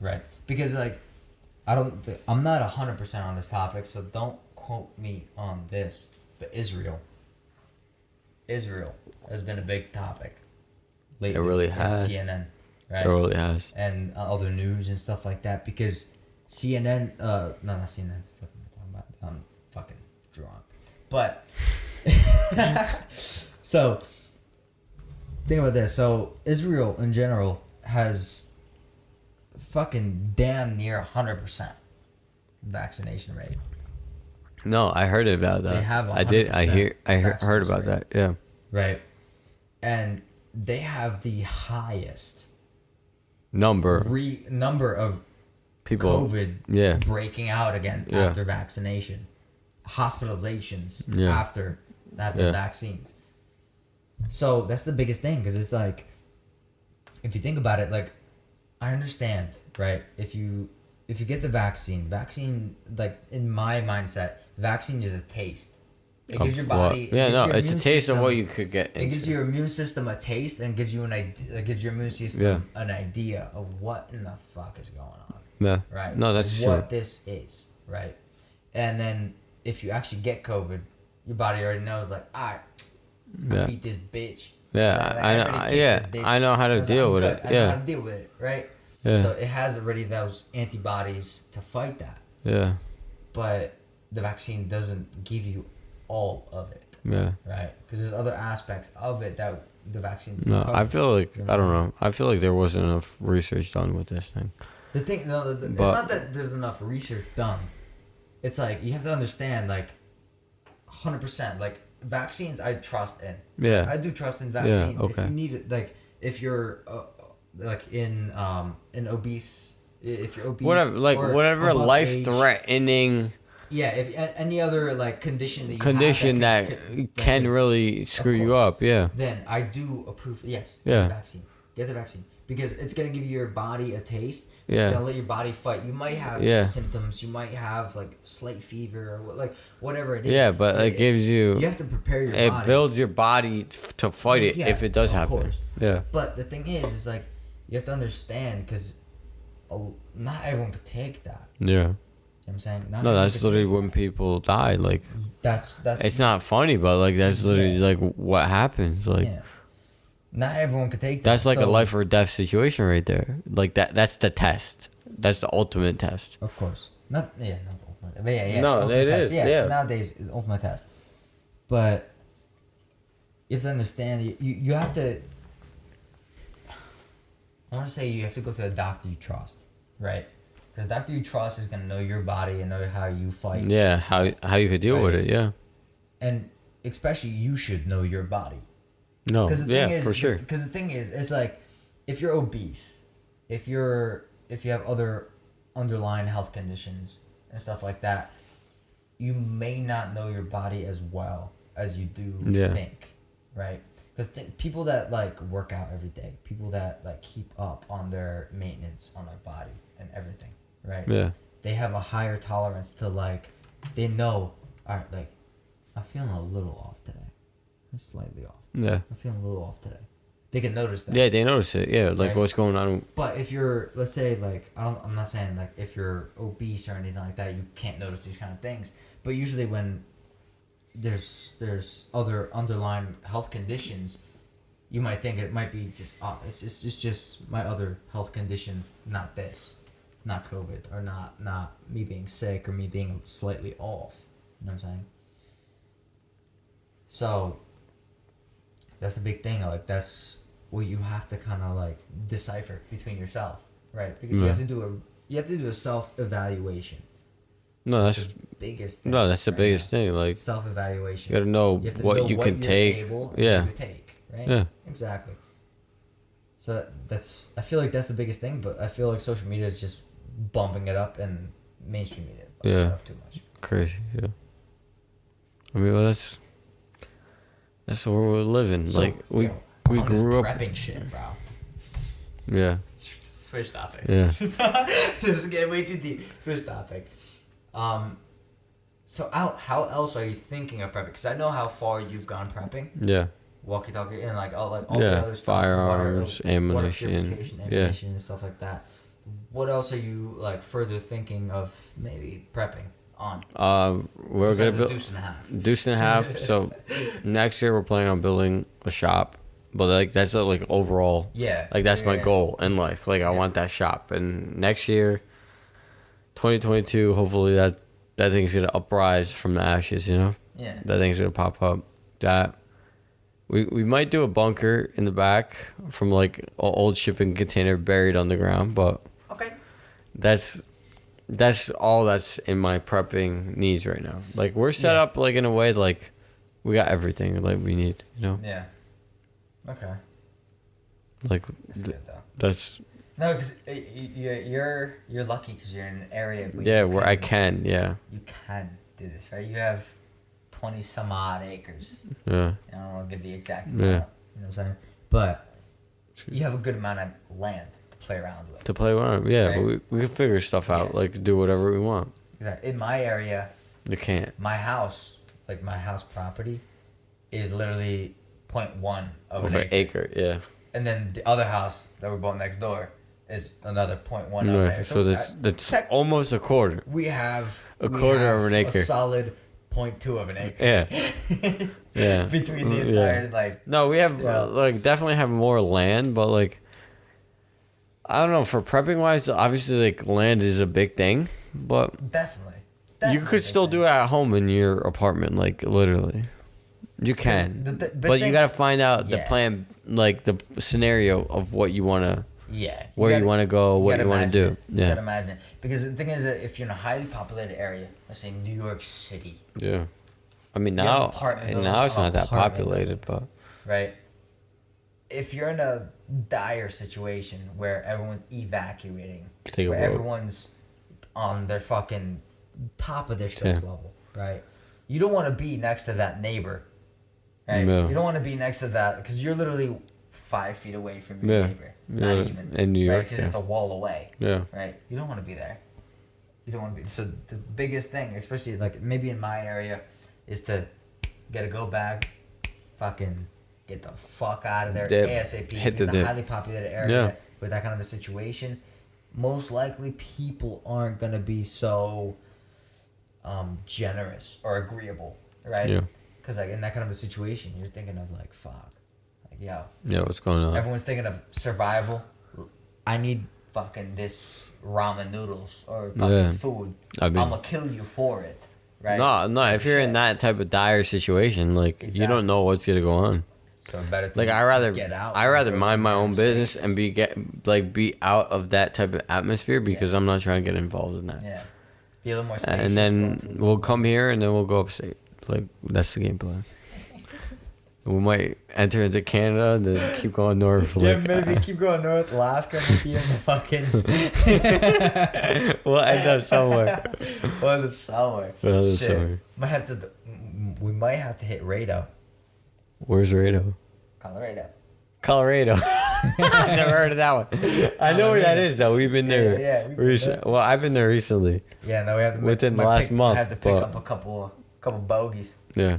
right? Because like I'm not 100% on this topic, so don't quote me on this. But Israel has been a big topic lately. It really on has. CNN, right? It really has. And other news and stuff like that because CNN, no, not CNN. What am I talking about? I'm fucking drunk. But so think about this. So Israel in general has fucking damn near 100% vaccination rate. No, I heard about that. They have I did. I 100% heard about vaccination that. Yeah. Right. And they have the highest Number number of people. COVID Yeah. breaking out again Yeah. after vaccination hospitalizations Yeah. after the vaccines. So that's the biggest thing, because it's like, if you think about it, like, I understand, right? If you get the vaccine, like, in my mindset, vaccine is a taste. It gives your body. Yeah, no, it's a immune taste system, of what you could get into. It gives your immune system a taste, and gives you an idea. It gives your immune system an idea of what in the fuck is going on. Yeah. Right. No, that's true. What this is, right? And then if you actually get COVID, your body already knows, like, all right, I beat this bitch. Yeah, Like, I know. already Yeah, kicked this bitch. I know how to deal with it. I know how to deal with it, right? Yeah. So it has already those antibodies to fight that. Yeah. But the vaccine doesn't give you all of it. Yeah. Right? Because there's other aspects of it that the vaccine doesn't No, cover. I feel like I don't know. I feel like there wasn't enough research done with this thing. The thing, it's not that there's enough research done. It's like, you have to understand, like, 100%, like, vaccines I trust in. Yeah. I do trust in vaccines. Yeah, okay. If you need it, like, if you're like in obese, if you're obese, whatever above life age, threatening yeah, if any other like condition that you condition have that can really screw you course. up, yeah. Then I do approve. Yes. Yeah. Get the vaccine, because it's gonna give your body a taste. Yeah. It's gonna let your body fight. You might have symptoms. You might have like slight fever or like whatever it is. Yeah, but it gives you. You have to prepare your it body. It builds your body to fight it if it does happen. Course. Yeah. But the thing is like, you have to understand, because not everyone could take that. Yeah. You know what I'm saying? Not no, everyone that's could literally take when that. people die. Like, that's. It's not funny, but like that's literally like what happens. Like, yeah. Not everyone could take that. that's like a so- life or death situation right there. Like that's the test. That's the ultimate test. Of course. Not the ultimate. But yeah. No, ultimate it test. is, Yeah, yeah. nowadays it's the ultimate test. But you have to understand, you have to, I want to say you have to go to a doctor you trust, right? Because the doctor you trust is going to know your body and know how you fight. Yeah, how you could deal with Right. it. Yeah. And especially you should know your body. No. Because the Yeah, thing is, for sure. Because the thing is, it's like, if you're obese, if you have other underlying health conditions and stuff like that, you may not know your body as well as you do think, right? Because people that like work out every day, people that like keep up on their maintenance on their body and everything, right? Yeah. They have a higher tolerance to like, they know, all right, like, I'm feeling a little off today. I'm slightly off. Yeah. I'm feeling a little off today. They can notice that. Yeah, they notice it. Yeah, like Right. what's going on. But if you're, let's say, like, I'm not saying like if you're obese or anything like that, you can't notice these kind of things. But usually when there's other underlying health conditions, you might think it might be just it's just my other health condition, not this, not COVID, or not me being sick or me being slightly off. You know what I'm saying? So that's the big thing. Like that's what you have to kind of like decipher between yourself, right? Because you have to do a self evaluation. No, that's the biggest thing. no, that's the right biggest now. thing. Like Self evaluation. you gotta know You have to what know you what can you're take. able and Yeah. what you take, right? Yeah. Exactly. So that's I feel like that's the biggest thing, but I feel like social media is just bumping it up, and mainstream media bumping it up too much. Crazy. Yeah. I mean, well, that's where we're living. So, like we on this grew up. prepping shit, bro. Yeah. Switch topic. Yeah. This is getting way too deep. Switch topic. So how else are you thinking of prepping? Because I know how far you've gone prepping. Yeah. Walkie-talkie and like all the other stuff. Firearms, ammunition, water purification, ammunition, and stuff like that. What else are you like further thinking of maybe prepping on? We're Besides gonna a build deuce and a half. So next year we're planning on building a shop, but like that's like overall. Yeah. Like that's my Yeah. goal in life. Like I want that shop, and next year, 2022, hopefully that thing's gonna uprise from the ashes. You know. Yeah. That thing's gonna pop up. That. We might do a bunker in the back from like an old shipping container buried on the ground, but Okay. that's all that's in my prepping needs right now. Like we're set up like in a way like we got everything like we need, you know. Yeah. Okay. Like That's good though. that's No, because you're lucky because you're in an area. where I can, yeah. You can. do this, right? You have 20 some odd acres. Yeah. I don't want to give the exact Yeah. amount. You know what I'm saying? But you have a good amount of land to play around with. To play around, yeah. Right. But we can figure stuff out, Yeah. like do whatever we want. Exactly. In my area, You can't. my house, like my house property, is literally 0.1 of Over an an acre. acre, yeah. And then the other house that we bought next door is another 0.1 of an Yeah. acre. So that's tech- almost a quarter. we have A quarter of an a acre. solid 0.2 of an acre. Yeah. Yeah. Between the Yeah. entire like. No, we have Yeah. like definitely have more land, but like I don't know, for prepping wise, obviously like land is a big thing, but Definitely. you could still do it at home in your apartment, like literally. You can. But you gotta find out the Yeah. plan, like the scenario of what you wanna, Yeah. where you gotta- wanna go, what gotta you wanna imagine do. it. You gotta Yeah. imagine it. Because the thing is that if you're in a highly populated area, let's say New York City, Yeah. I mean have now apartment now buildings it's on not that apartment populated, but buildings. Right? If you're in a dire situation where everyone's evacuating, Take a where road. everyone's on their fucking top of their stress Yeah. level, right? You don't want to be next to that neighbor, right? No. You don't want to be next to that because you're literally 5 feet away from your Yeah. neighbor. Not Yeah. even. In New York, Because yeah. it's a wall away, yeah. right? You don't want to be there. You don't want to be. So the biggest thing, especially like maybe in my area, is to get a go bag, fucking get the fuck out of there Dip. ASAP. Hit the It's a dip. highly populated area Yeah. with that kind of a situation. Most likely, people aren't gonna be so generous or agreeable, right? Yeah. Because like in that kind of a situation, you're thinking of like fuck, like yo, Yeah, what's going on? everyone's thinking of survival. I need fucking this ramen noodles or fucking Yeah. food. I mean- I'm gonna kill you for it, right? No, if you're in Shit. that type of dire situation, like you Exactly. don't know what's gonna go on. So better. Like I rather get out. mind my own business and be out of that type of atmosphere because I'm not trying to get involved in that. Yeah. Be a little more spacious. And then we'll come here and then we'll go upstate. Like that's the game plan. We might enter into Canada and then keep going north. Yeah, Like, maybe keep going north, Alaska, and be in the fucking. we'll end up somewhere. We'll end up somewhere. We'll end up Shit. somewhere. We might have to hit Rado. Where's Rado? Colorado. I never heard of that one. I know where that is though. We've been there. Yeah, we've been there. Well, I've been there recently. Yeah, no, we have to Within the last month, I have to pick but- up a couple bogeys. Yeah.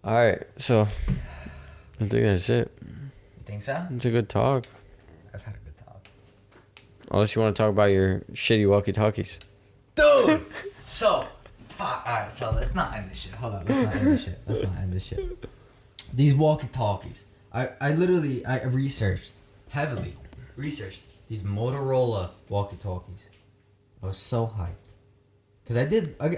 All right, so I think that's it. You think so? It's a good talk. I've had a good talk. Unless you want to talk about your shitty walkie-talkies. Dude! So, fuck. Alright, so let's not end this shit. Hold on, let's not end this shit. These walkie-talkies. I heavily researched these Motorola walkie-talkies. I was so hyped. Because I did a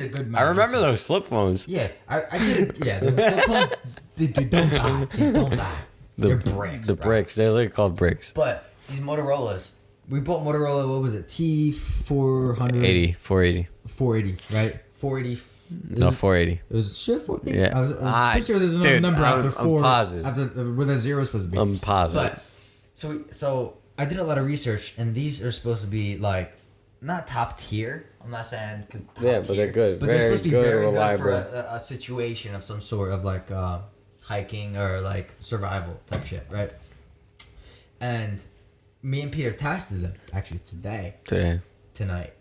good amount I of remember research. those flip phones. Yeah, I did it. Yeah, those flip phones, they don't die. They don't die. They're bricks. The bro. bricks. They're literally called bricks. But these Motorola's, we bought Motorola, what was it? T400? 80, 480. 480, right? 480. No, 480. It was shit 480? Yeah. I was pretty sure there's another Dude, number after I'm 4. positive. After, where that zero is supposed to be. I'm positive. But, so I did a lot of research, and these are supposed to be, like, not top tier. I'm not saying because Yeah, but they're good. But they're Very supposed to be good, very reliable. good for a situation of some sort of like hiking or like survival type shit, right? And me and Peter tested them actually tonight,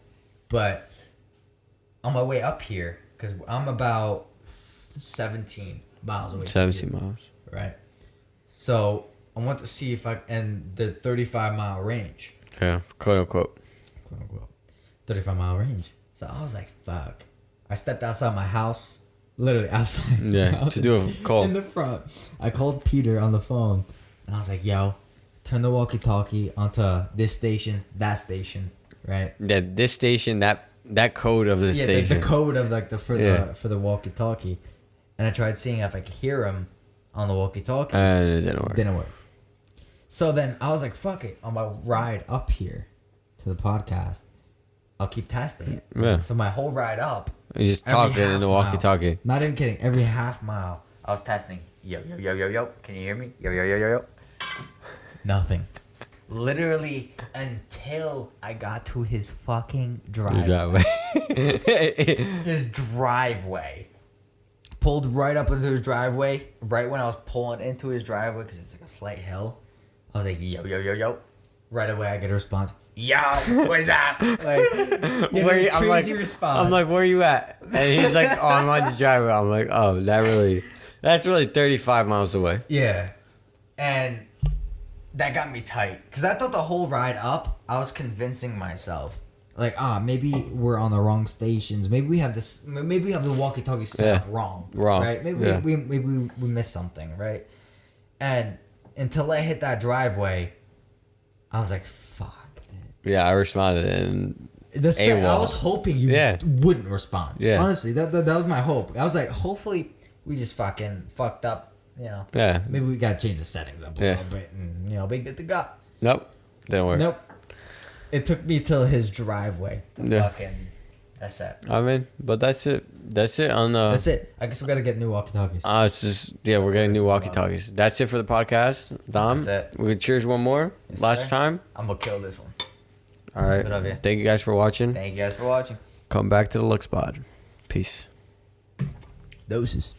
but on my way up here because I'm about 17 miles away. 17 from miles. here, right? So I want to see if and the 35-mile range. Yeah, quote unquote. 35-mile range. So I was like, fuck. I stepped outside my house, literally outside. my Yeah, house, to do a call. in the front. I called Peter on the phone, and I was like, yo, turn the walkie-talkie onto this station, that station, right? Yeah, this station, that code of the Yeah, station. the code of like for Yeah. the walkie-talkie, and I tried seeing if I could hear him on the walkie-talkie. And it didn't work. Didn't work. So then I was like, fuck it. On my ride up here to the podcast, I'll keep testing it. Yeah. So my whole ride up, You just every talking in half the mile, walkie-talkie. not even kidding, every half mile, I was testing. Yo, yo, yo, yo, yo. Can you hear me? Yo, yo, yo, yo, yo. Nothing. Literally until I got to his fucking Your driveway. driveway. His driveway. Pulled right up into his driveway. Right when I was pulling into his driveway, because it's like a slight hill. I was like, yo, yo, yo, yo. Right away, I get a response. Yo, what's up? Like, Where you, crazy response. I'm like, where you at? And he's like, oh, I'm on the driveway. I'm like, oh, that's really 35 miles away. Yeah. And that got me tight. Because I thought the whole ride up, I was convincing myself. Like, maybe we're on the wrong stations. Maybe we have this. Maybe we have the walkie-talkie set up wrong. Right? Maybe we missed something, right? And until I hit that driveway, I was like, fuck. Yeah, I responded and I was hoping you wouldn't respond. Yeah. Honestly, that was my hope. I was like, hopefully we just fucking fucked up, you know. Yeah. Maybe we gotta change the settings up a little bit and, you know, be good to go. Nope. Didn't work. Nope. It took me till his driveway. That's it. I mean, but that's it. That's it on the... That's it. I guess we gotta get new walkie-talkies. It's just... Yeah, we're getting new walkie-talkies. That's it for the podcast. Dom, That's it. we could cheers one more. Yes, Last sir. time. I'm gonna kill this one. All right. Love you. Thank you guys for watching. Thank you guys for watching. Come back to the Look Spot. Peace. Doses.